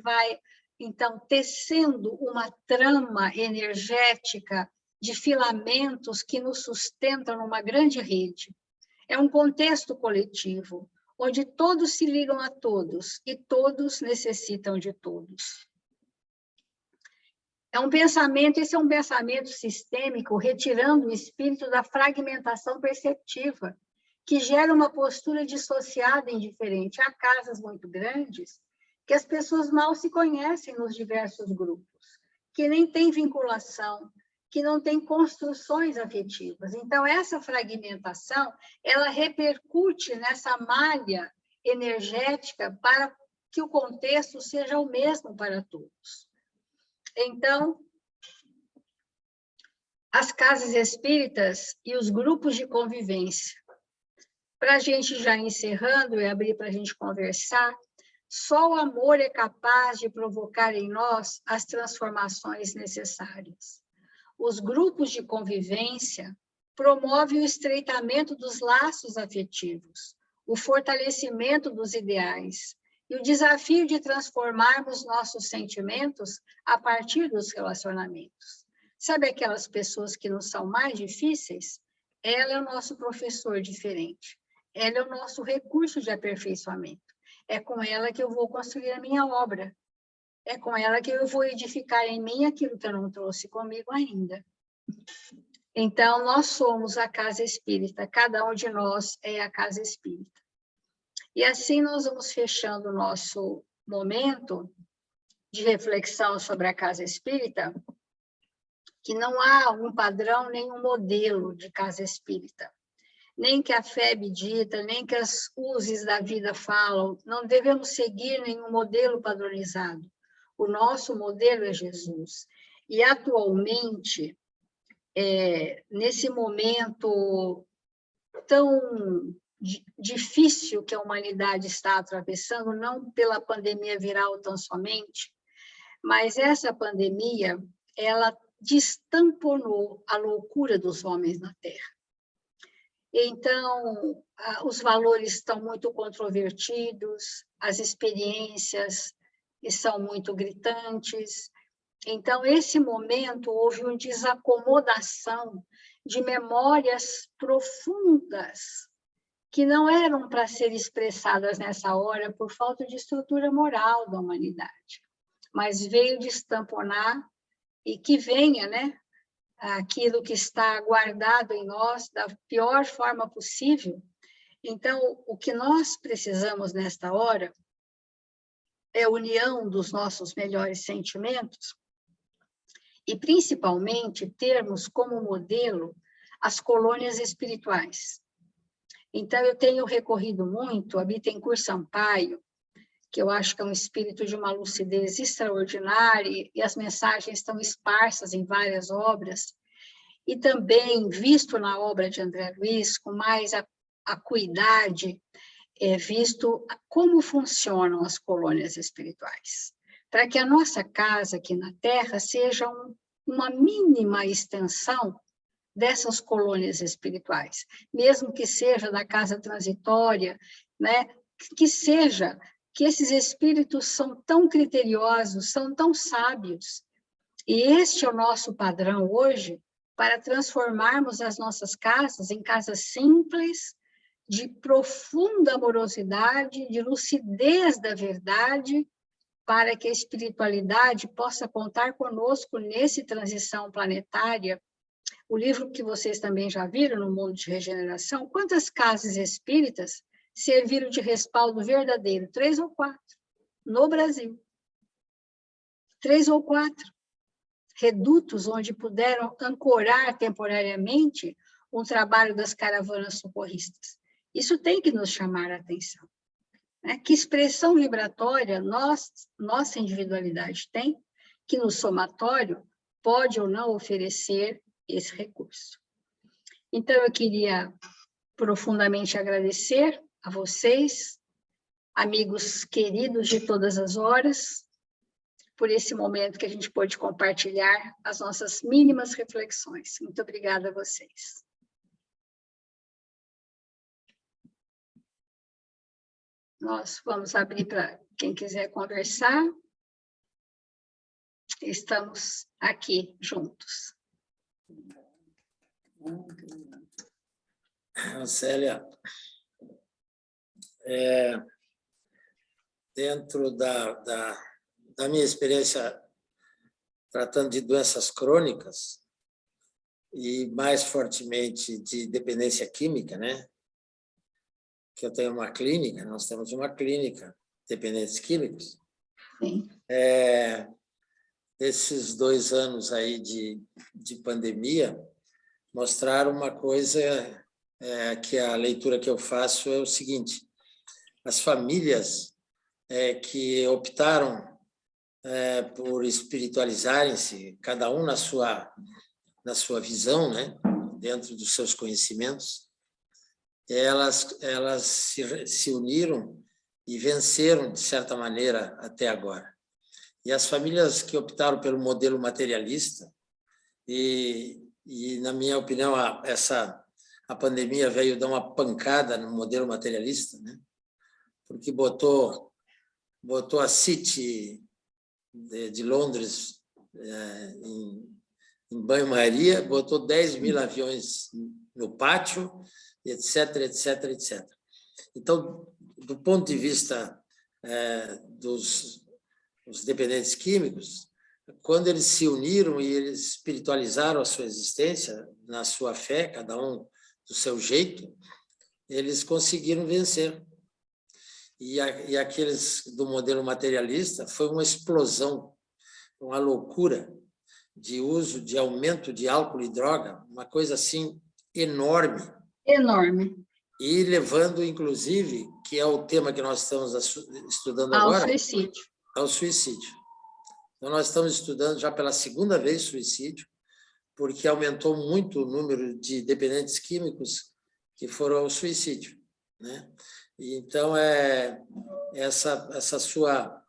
vai, então, tecendo uma trama energética de filamentos que nos sustentam numa grande rede. É um contexto coletivo, onde todos se ligam a todos e todos necessitam de todos. Esse é um pensamento sistêmico, retirando o espírito da fragmentação perceptiva, que gera uma postura dissociada e indiferente. Há casas muito grandes que as pessoas mal se conhecem nos diversos grupos, que nem têm vinculação, que não têm construções afetivas. Então, essa fragmentação, ela repercute nessa malha energética para que o contexto seja o mesmo para todos. Então, as casas espíritas e os grupos de convivência. Para a gente já encerrando e abrir para a gente conversar, só o amor é capaz de provocar em nós as transformações necessárias. Os grupos de convivência promovem o estreitamento dos laços afetivos, o fortalecimento dos ideais e o desafio de transformarmos nossos sentimentos a partir dos relacionamentos. Sabe aquelas pessoas que nos são mais difíceis? Ela é o nosso professor diferente. Ela é o nosso recurso de aperfeiçoamento. É com ela que eu vou construir a minha obra. É com ela que eu vou edificar em mim aquilo que eu não trouxe comigo ainda. Então, nós somos a casa espírita, cada um de nós é a casa espírita. E assim nós vamos fechando o nosso momento de reflexão sobre a casa espírita, que não há um padrão, nem um modelo de casa espírita. Nem que a FEB dita, nem que as uses da vida falam, não devemos seguir nenhum modelo padronizado. O nosso modelo é Jesus. E, atualmente, nesse momento tão difícil que a humanidade está atravessando, não pela pandemia viral tão somente, mas essa pandemia, ela destamponou a loucura dos homens na Terra. Então, os valores estão muito controvertidos, as experiências são muito gritantes. Então, esse momento, houve uma desacomodação de memórias profundas que não eram para ser expressadas nessa hora por falta de estrutura moral da humanidade, mas veio destamponar e que venha, né, aquilo que está guardado em nós da pior forma possível. Então, o que nós precisamos nesta hora é a união dos nossos melhores sentimentos e, principalmente, termos como modelo as colônias espirituais. Então, eu tenho recorrido muito a Bittencourt Sampaio, que eu acho que é um espírito de uma lucidez extraordinária, e as mensagens estão esparsas em várias obras, e também visto na obra de André Luiz, com mais acuidade, visto como funcionam as colônias espirituais, para que a nossa casa aqui na Terra seja uma mínima extensão dessas colônias espirituais, mesmo que seja da casa transitória, né? Que seja, que esses espíritos são tão criteriosos, são tão sábios, e este é o nosso padrão hoje, para transformarmos as nossas casas em casas simples, de profunda amorosidade, de lucidez da verdade, para que a espiritualidade possa contar conosco nesse transição planetária. O livro que vocês também já viram, No Mundo de Regeneração, quantas casas espíritas serviram de respaldo verdadeiro? 3 ou 4, no Brasil. 3 ou 4 redutos onde puderam ancorar temporariamente o trabalho das caravanas socorristas. Isso tem que nos chamar a atenção, né? Que expressão vibratória nossa individualidade tem, que no somatório pode ou não oferecer esse recurso. Então, eu queria profundamente agradecer a vocês, amigos queridos de todas as horas, por esse momento que a gente pôde compartilhar as nossas mínimas reflexões. Muito obrigada a vocês. Nós vamos abrir para quem quiser conversar. Estamos aqui juntos. Célia, dentro da minha experiência tratando de doenças crônicas, e mais fortemente de dependência química, né? Que eu tenho uma clínica, nós temos uma clínica, dependentes químicos. Sim. Esses 2 anos aí de pandemia mostraram uma coisa, que a leitura que eu faço é o seguinte: as famílias que optaram por espiritualizarem-se, cada um na sua visão, né, dentro dos seus conhecimentos, elas se uniram e venceram, de certa maneira, até agora. E as famílias que optaram pelo modelo materialista, e na minha opinião, a pandemia veio dar uma pancada no modelo materialista, né? Porque botou a City de Londres em banho-maria, botou 10 mil aviões no pátio, etc, etc, etc. Então, do ponto de vista dos dependentes químicos, quando eles se uniram e eles espiritualizaram a sua existência, na sua fé, cada um do seu jeito, eles conseguiram vencer. E aqueles do modelo materialista foi uma explosão, uma loucura de uso, de aumento de álcool e droga, uma coisa assim enorme. Enorme. E levando, inclusive, que é o tema que nós estamos estudando agora, ao suicídio. Então, nós estamos estudando já pela 2ª vez suicídio, porque aumentou muito o número de dependentes químicos que foram ao suicídio, né? E então, essa sua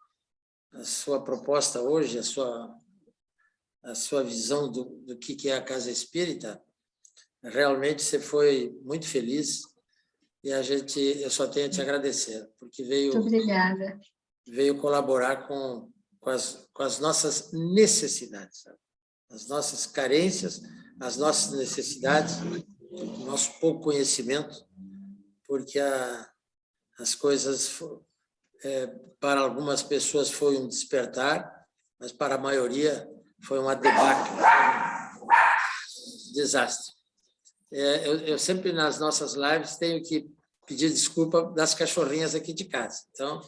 proposta hoje, a sua visão do que é a casa espírita, realmente você foi muito feliz, e eu só tenho a te agradecer, porque Muito obrigada. Veio colaborar com as nossas necessidades, sabe? As nossas carências, as nossas necessidades, o nosso pouco conhecimento, porque as coisas, para algumas pessoas foi um despertar, mas para a maioria foi uma debacle, um desastre. Eu sempre, nas nossas lives, tenho que pedir desculpa das cachorrinhas aqui de casa. Então,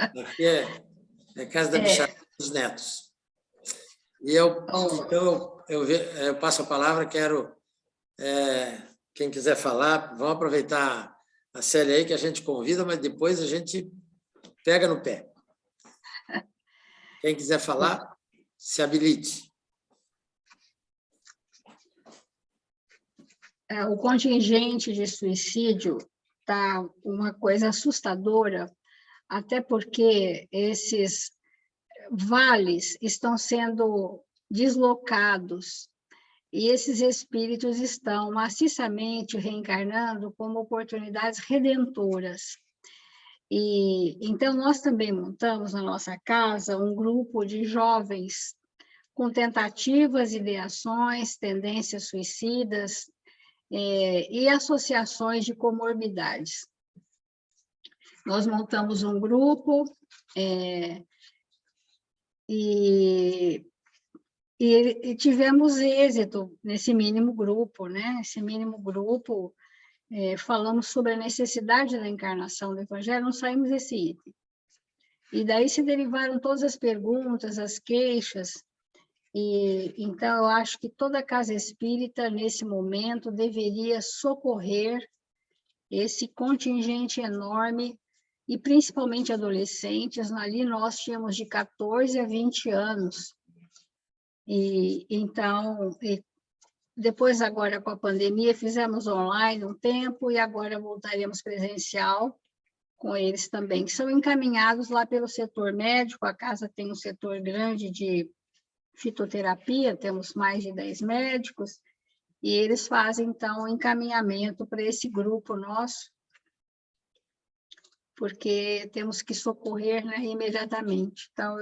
aqui é casa da bichada dos netos. E então, eu passo a palavra, quero... quem quiser falar, vamos aproveitar a Célia aí, que a gente convida, mas depois a gente Pega no pé. Quem quiser falar, se habilite. O contingente de suicídio está uma coisa assustadora, até porque esses vales estão sendo deslocados e esses espíritos estão maciçamente reencarnando como oportunidades redentoras. E então nós também montamos na nossa casa um grupo de jovens com tentativas, ideações, tendências suicidas e associações de comorbidades. Nós montamos um grupo e tivemos êxito nesse mínimo grupo, né? Esse mínimo grupo, falamos sobre a necessidade da encarnação do Evangelho, não saímos desse item. E daí se derivaram todas as perguntas, as queixas, e então eu acho que toda casa espírita, nesse momento, deveria socorrer esse contingente enorme, e principalmente adolescentes. Ali nós tínhamos de 14 a 20 anos. E então, depois agora com a pandemia, fizemos online um tempo e agora voltaremos presencial com eles também, que são encaminhados lá pelo setor médico. A casa tem um setor grande de fitoterapia, temos mais de 10 médicos, e eles fazem, então, o encaminhamento para esse grupo nosso, porque temos que socorrer, né, imediatamente. Então,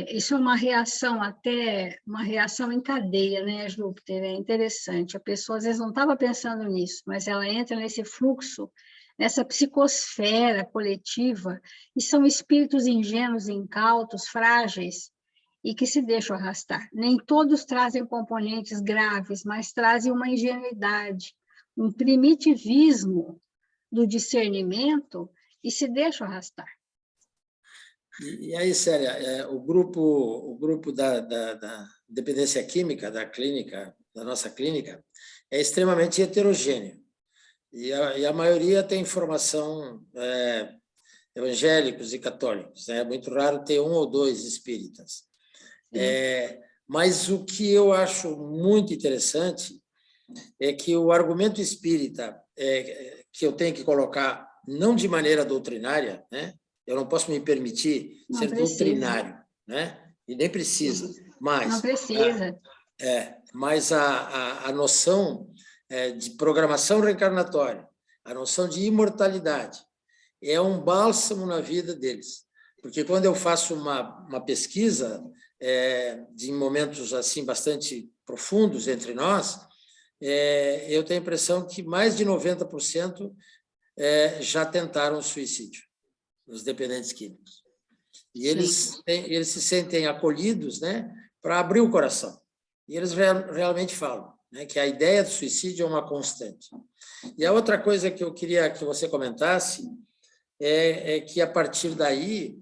isso é uma reação, até uma reação em cadeia, né, Júpiter? É interessante. A pessoa, às vezes, não estava pensando nisso, mas ela entra nesse fluxo, nessa psicosfera coletiva, e são espíritos ingênuos, incautos, frágeis, e que se deixam arrastar. Nem todos trazem componentes graves, mas trazem uma ingenuidade, um primitivismo do discernimento, e se deixam arrastar. E aí, Célia, o grupo da dependência química da clínica, da nossa clínica, é extremamente heterogêneo. E a maioria tem formação evangélicos e católicos. É muito raro ter um ou dois espíritas. Mas o que eu acho muito interessante é que o argumento espírita que eu tenho que colocar, não de maneira doutrinária, né? Eu não posso me permitir ser doutrinário, né? E nem precisa. Mas não precisa. Mas a noção de programação reencarnatória, a noção de imortalidade, é um bálsamo na vida deles. Porque quando eu faço uma pesquisa de momentos assim bastante profundos entre nós, eu tenho a impressão que mais de 90% já tentaram suicídio, os dependentes químicos. E eles se sentem acolhidos, né, para abrir o coração. E eles realmente falam, né, que a ideia do suicídio é uma constante. E a outra coisa que eu queria que você comentasse é que, a partir daí,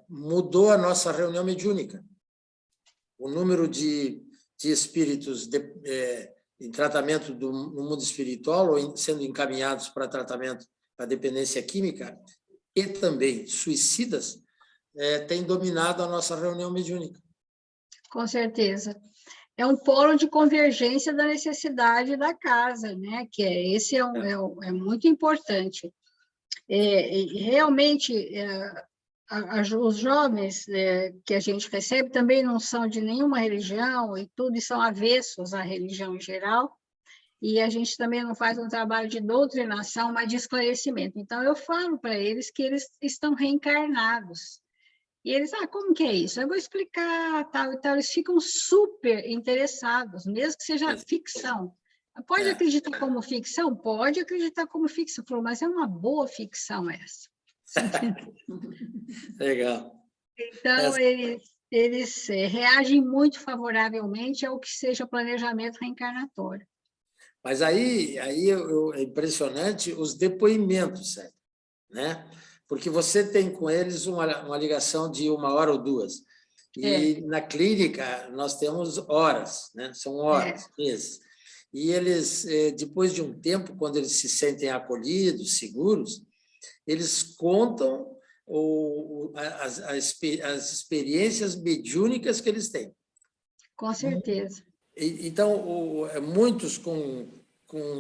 mudou a nossa reunião mediúnica. O número de espíritos em tratamento no mundo espiritual, ou sendo encaminhados para tratamento da dependência química, e também suicidas, tem dominado a nossa reunião mediúnica. Com certeza. É um polo de convergência da necessidade da casa, né? Que esse é muito importante. Realmente, os jovens que a gente recebe também não são de nenhuma religião e tudo, e são avessos à religião em geral, e a gente também não faz um trabalho de doutrinação, mas de esclarecimento. Então, eu falo para eles que eles estão reencarnados. E eles, como que é isso? Eu vou explicar, tal e tal. Eles ficam super interessados, mesmo que seja ficção. Pode acreditar como ficção? Pode acreditar como ficção. Falou, mas é uma boa ficção essa. Legal. Então, eles reagem muito favoravelmente ao que seja planejamento reencarnatório. Mas aí é impressionante os depoimentos, certo? Né? Porque você tem com eles uma ligação de 1 hora ou 2. E na clínica nós temos horas, né? São horas, meses. e eles, depois de um tempo, quando eles se sentem acolhidos, seguros, eles contam as experiências mediúnicas que eles têm. Com certeza. Então, muitos com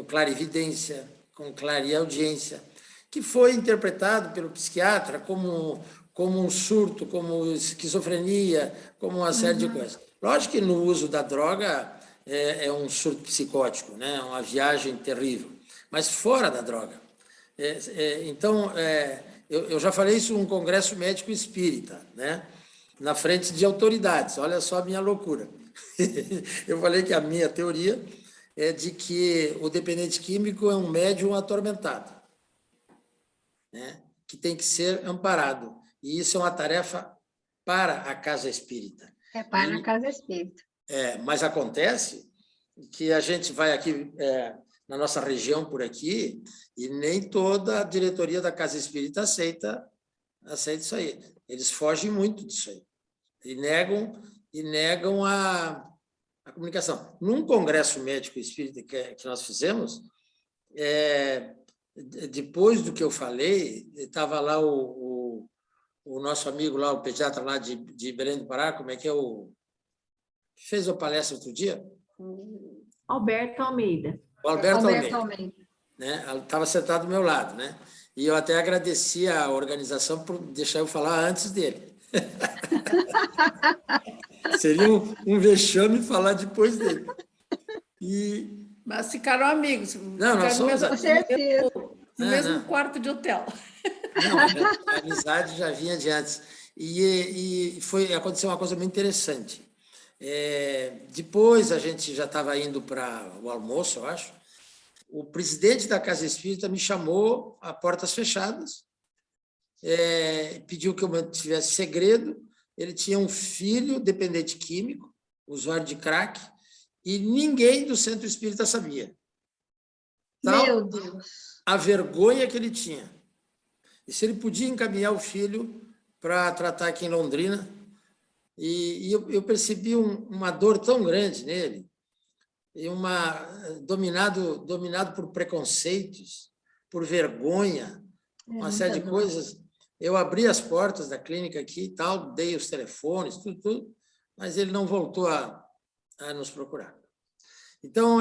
clarividência, com clareaudiência, que foi interpretado pelo psiquiatra como um surto, como esquizofrenia, como uma série de coisas. Lógico que no uso da droga é um surto psicótico, né? Uma viagem terrível, mas fora da droga. Então, eu já falei isso num congresso médico espírita, né? Na frente de autoridades, olha só a minha loucura. Eu falei que a minha teoria é de que o dependente químico é um médium atormentado, né? Que tem que ser amparado. E isso é uma tarefa para a casa espírita. Para a casa espírita. Mas acontece que a gente vai aqui, na nossa região por aqui, e nem toda a diretoria da casa espírita aceita isso aí. Eles fogem muito disso aí. E negam a comunicação. Num congresso médico espírita que nós fizemos, depois do que eu falei, estava lá o nosso amigo lá, o pediatra lá de Belém do Pará, como é que é que fez a palestra outro dia? Alberto Almeida. O Alberto Almeida. Né? Ela estava sentado do meu lado, né? E eu até agradeci a organização por deixar eu falar antes dele. Seria um vexame falar depois dele. Mas ficaram amigos. Não, nós somos Com certeza. No mesmo quarto de hotel. Não, a amizade já vinha de antes. E aconteceu uma coisa muito interessante. Depois a gente já estava indo para o almoço, eu acho. O presidente da Casa Espírita me chamou a portas fechadas, pediu que eu mantivesse segredo. Ele tinha um filho dependente químico, usuário de crack, e ninguém do Centro Espírita sabia. Meu Deus! A vergonha que ele tinha. E se ele podia encaminhar o filho para tratar aqui em Londrina, e eu percebi uma dor tão grande nele, e dominado por preconceitos, por vergonha, uma série de coisas. Eu abri as portas da clínica aqui e tal, dei os telefones, tudo, mas ele não voltou a nos procurar. Então,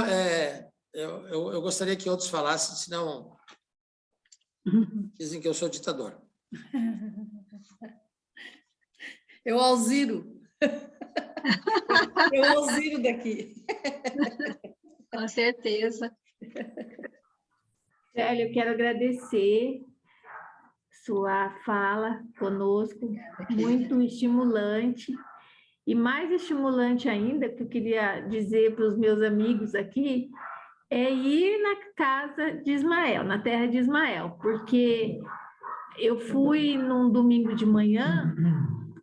eu gostaria que outros falassem, senão dizem que eu sou ditador. Eu Alziro. Eu Alziro daqui. Com certeza. Célia, eu quero agradecer sua fala conosco, muito estimulante. E mais estimulante ainda, que eu queria dizer para os meus amigos aqui, é ir na casa de Ismael, na terra de Ismael, porque eu fui num domingo de manhã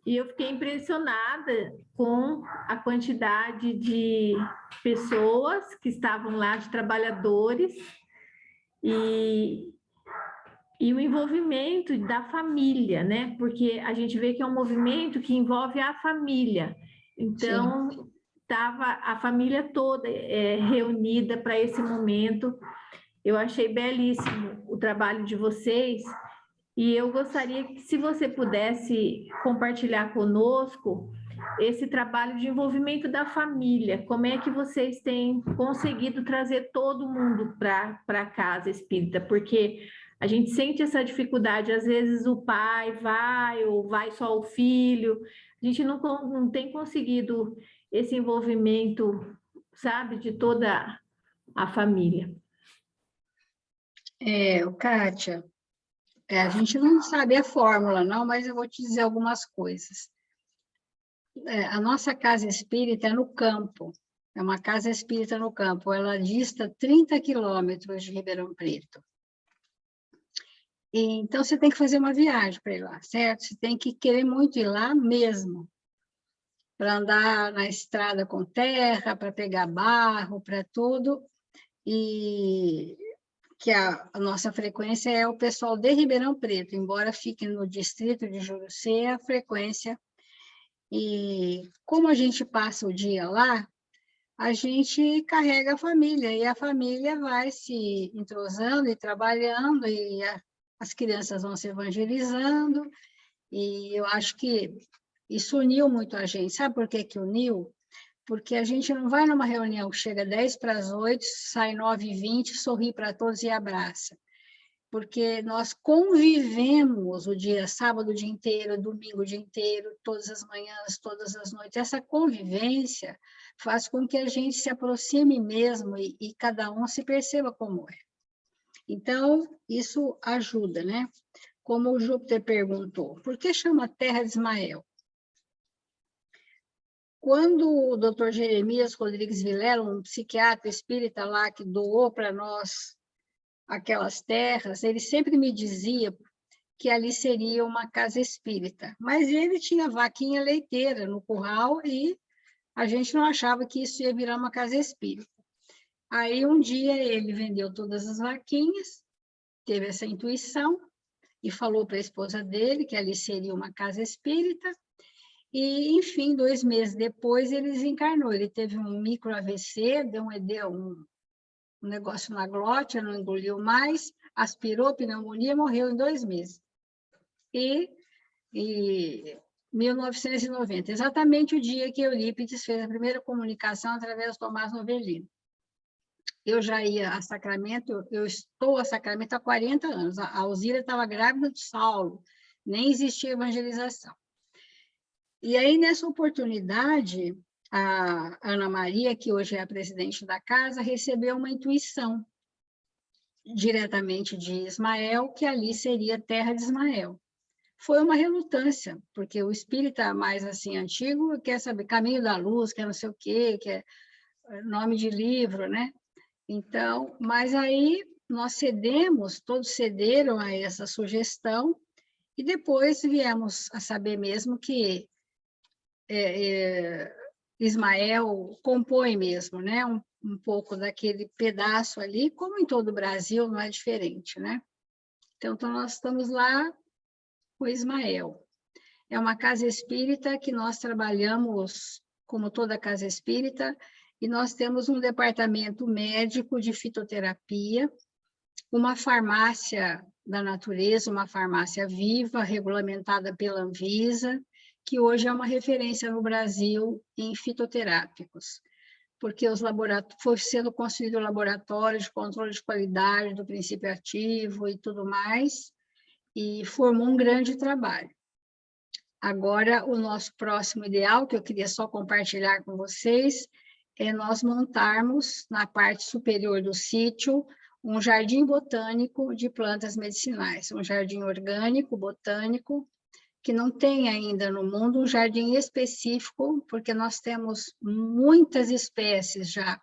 e eu fiquei impressionada com a quantidade de pessoas que estavam lá, de trabalhadores, e o envolvimento da família, né? Porque a gente vê que é um movimento que envolve a família. Então, estava a família toda reunida para esse momento. Eu achei belíssimo o trabalho de vocês e eu gostaria que, se você pudesse compartilhar conosco esse trabalho de envolvimento da família, como é que vocês têm conseguido trazer todo mundo para a casa espírita, porque a gente sente essa dificuldade, às vezes o pai vai, ou vai só o filho, a gente não tem conseguido esse envolvimento, sabe, de toda a família. Kátia, a gente não sabe a fórmula, não, mas eu vou te dizer algumas coisas. A nossa casa espírita é no campo, é uma casa espírita no campo, ela dista 30 quilômetros de Ribeirão Preto. Então, você tem que fazer uma viagem para ir lá, certo? Você tem que querer muito ir lá mesmo, para andar na estrada com terra, para pegar barro, para tudo, e que a nossa frequência é o pessoal de Ribeirão Preto, embora fique no distrito de Jurucê, a frequência. E como a gente passa o dia lá, a gente carrega a família, e a família vai se entrosando e trabalhando, e as crianças vão se evangelizando, e eu acho que isso uniu muito a gente. Sabe por que que uniu? Porque a gente não vai numa reunião que chega 10 para as 8, sai 9h20, sorri para todos e abraça. Porque nós convivemos o dia, sábado o dia inteiro, domingo o dia inteiro, todas as manhãs, todas as noites. Essa convivência faz com que a gente se aproxime mesmo e cada um se perceba como é. Então, isso ajuda, né? Como o Júpiter perguntou, por que chama Terra de Ismael? Quando o Dr. Jeremias Rodrigues Vilela, um psiquiatra espírita lá que doou para nós aquelas terras, ele sempre me dizia que ali seria uma casa espírita, mas ele tinha vaquinha leiteira no curral e a gente não achava que isso ia virar uma casa espírita. Aí um dia ele vendeu todas as vaquinhas, teve essa intuição e falou para a esposa dele que ali seria uma casa espírita. E, enfim, 2 meses depois ele desencarnou. Ele teve um micro AVC, deu um negócio na glote, não engoliu mais, aspirou pneumonia, morreu em 2 meses. E 1990, exatamente o dia que Eurípides fez a primeira comunicação através do Tomás Novelino. Eu já ia a Sacramento, eu estou a Sacramento há 40 anos. A Alzira estava grávida de Saulo, nem existia evangelização. E aí, nessa oportunidade, a Ana Maria, que hoje é a presidente da casa, recebeu uma intuição diretamente de Ismael, que ali seria a terra de Ismael. Foi uma relutância, porque o espírita mais assim antigo quer saber caminho da luz, quer não sei o quê, quer nome de livro, né? Então, mas aí nós cedemos, todos cederam a essa sugestão, e depois viemos a saber mesmo que Ismael compõe mesmo, né? Um pouco daquele pedaço ali, como em todo o Brasil, não é diferente, né? Então, nós estamos lá com Ismael. É uma casa espírita que nós trabalhamos, como toda casa espírita, e nós temos um departamento médico de fitoterapia, uma farmácia da natureza, uma farmácia viva, regulamentada pela Anvisa, que hoje é uma referência no Brasil em fitoterápicos, porque foi sendo construído laboratório de controle de qualidade do princípio ativo e tudo mais, e formou um grande trabalho. Agora, o nosso próximo ideal, que eu queria só compartilhar com vocês, é nós montarmos, na parte superior do sítio, um jardim botânico de plantas medicinais, um jardim orgânico, botânico, que não tem ainda no mundo um jardim específico, porque nós temos muitas espécies já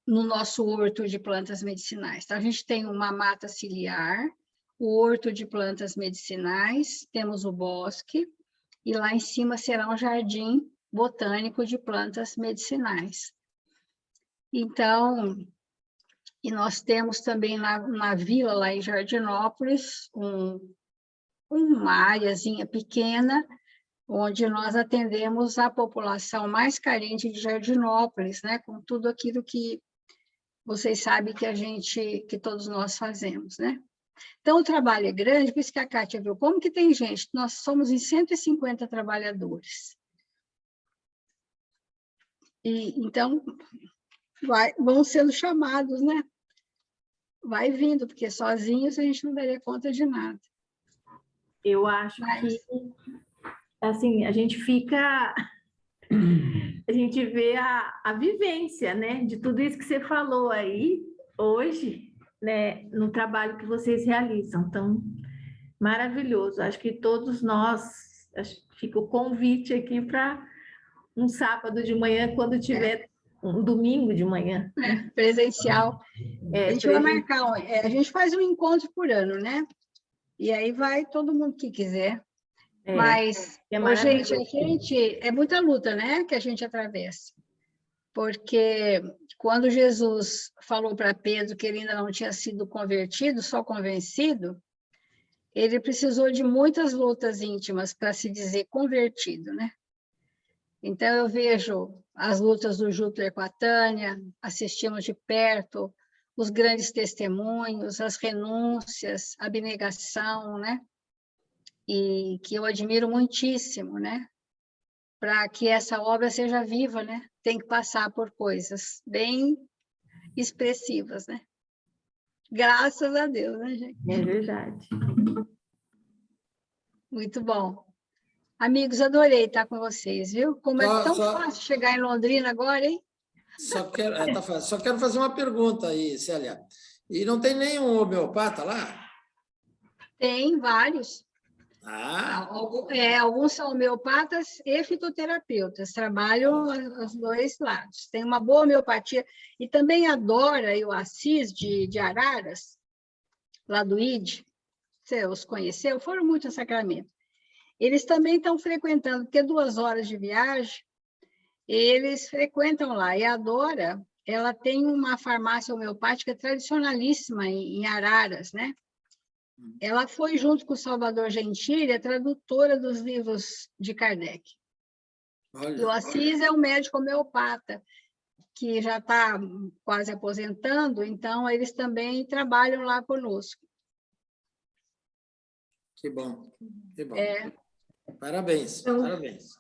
no nosso horto de plantas medicinais. Então, a gente tem uma mata ciliar, o horto de plantas medicinais, temos o bosque, e lá em cima será um jardim botânico de plantas medicinais. Então, e nós temos também na vila, lá em Jardinópolis, uma áreazinha pequena, onde nós atendemos a população mais carente de Jardinópolis, né, com tudo aquilo que vocês sabem que todos nós fazemos, né? Então, o trabalho é grande, por isso que a Kátia viu como que tem gente. Nós somos em 150 trabalhadores. E, então, vão sendo chamados, né? Vai vindo, porque sozinhos a gente não daria conta de nada. Eu acho que, assim, a gente vê a vivência, né, de tudo isso que você falou aí hoje, né, no trabalho que vocês realizam. Então, maravilhoso. Acho que todos nós, fica o convite aqui para um sábado de manhã, quando tiver um domingo de manhã. Presencial. A gente vai marcar, a gente faz um encontro por ano, né? E aí vai todo mundo que quiser. Mas, gente, é muita luta, né, que a gente atravessa. Porque quando Jesus falou para Pedro que ele ainda não tinha sido convertido, só convencido, ele precisou de muitas lutas íntimas para se dizer convertido, né? Então, eu vejo as lutas do Júpiter com a Tânia, assistimos de perto os grandes testemunhos, as renúncias, a abnegação, né? E que eu admiro muitíssimo, né? Para que essa obra seja viva, né? Tem que passar por coisas bem expressivas, né? Graças a Deus, né, gente? É verdade. Muito bom. Amigos, adorei estar com vocês, viu? Como é tão fácil chegar em Londrina agora, hein? Só quero fazer uma pergunta aí, Célia. E não tem nenhum homeopata lá? Tem vários. Ah, Alguns são homeopatas e fitoterapeutas, trabalham os dois lados. Tem uma boa homeopatia. E também a Dora e o Assis de Araras, lá do ID, você os conheceu? Foram muito a Sacramento. Eles também estão frequentando, porque 2 horas de viagem, eles frequentam lá. E a Dora, ela tem uma farmácia homeopática tradicionalíssima em Araras, né? Ela foi, junto com o Salvador Gentili, a tradutora dos livros de Kardec. E o Assis é um médico homeopata, que já está quase aposentando, então eles também trabalham lá conosco. que bom, que bom. Parabéns, Então, parabéns.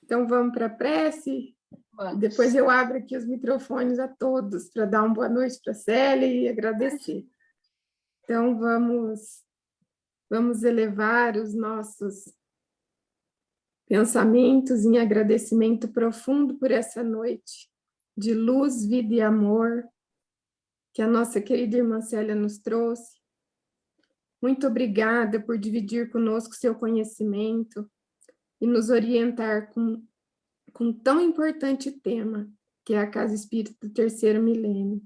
Então, vamos para a prece. Vamos. Depois eu abro aqui os microfones a todos para dar uma boa noite para a Célia e agradecer. Então, vamos elevar os nossos pensamentos em agradecimento profundo por essa noite de luz, vida e amor que a nossa querida irmã Célia nos trouxe. Muito obrigada por dividir conosco seu conhecimento e nos orientar com tão importante tema, que é a Casa Espírita do Terceiro Milênio.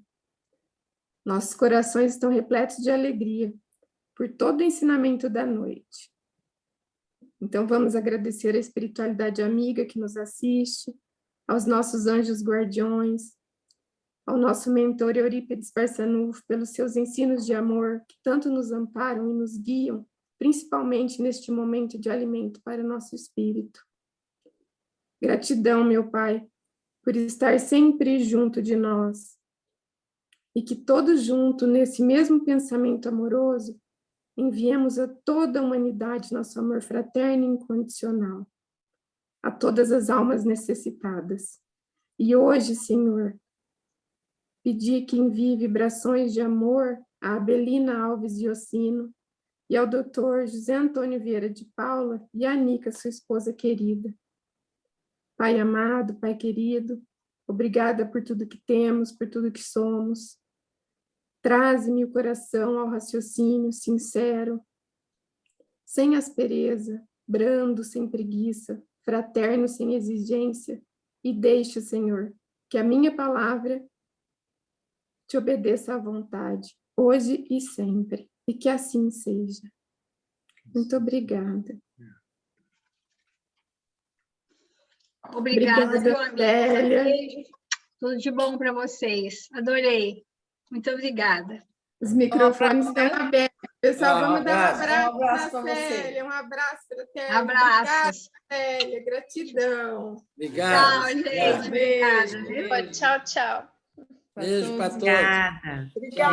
Nossos corações estão repletos de alegria por todo o ensinamento da noite. Então, vamos agradecer a espiritualidade amiga que nos assiste, aos nossos anjos guardiões, ao nosso mentor Eurípides Barçanufo, pelos seus ensinos de amor que tanto nos amparam e nos guiam, principalmente neste momento de alimento para o nosso espírito. Gratidão, meu Pai, por estar sempre junto de nós, e que todos juntos, nesse mesmo pensamento amoroso, enviemos a toda a humanidade nosso amor fraterno e incondicional, a todas as almas necessitadas. E hoje, Senhor, pedi que envie vibrações de amor a Abelina Alves Iocino e ao Dr. José Antônio Vieira de Paula e a Anica, sua esposa querida. Pai amado, Pai querido, obrigada por tudo que temos, por tudo que somos. Traze-me o coração ao raciocínio sincero, sem aspereza, brando, sem preguiça, fraterno, sem exigência, e deixe, Senhor, que a minha palavra te obedeça à vontade, hoje e sempre, e que assim seja. Muito obrigada. Obrigada, viu, amiga? Célia. Beijo. Tudo de bom para vocês. Adorei. Muito obrigada. Os microfones estão abertos. Pessoal, vamos dar um abraço para para você. Célia. Um abraço para a Célia. Abraços. Obrigada, Célia. Gratidão. Obrigado. Tchau, gente. Obrigada. Beijo. Viu? Tchau, tchau. Beijo para todos. Obrigada. Obrigada.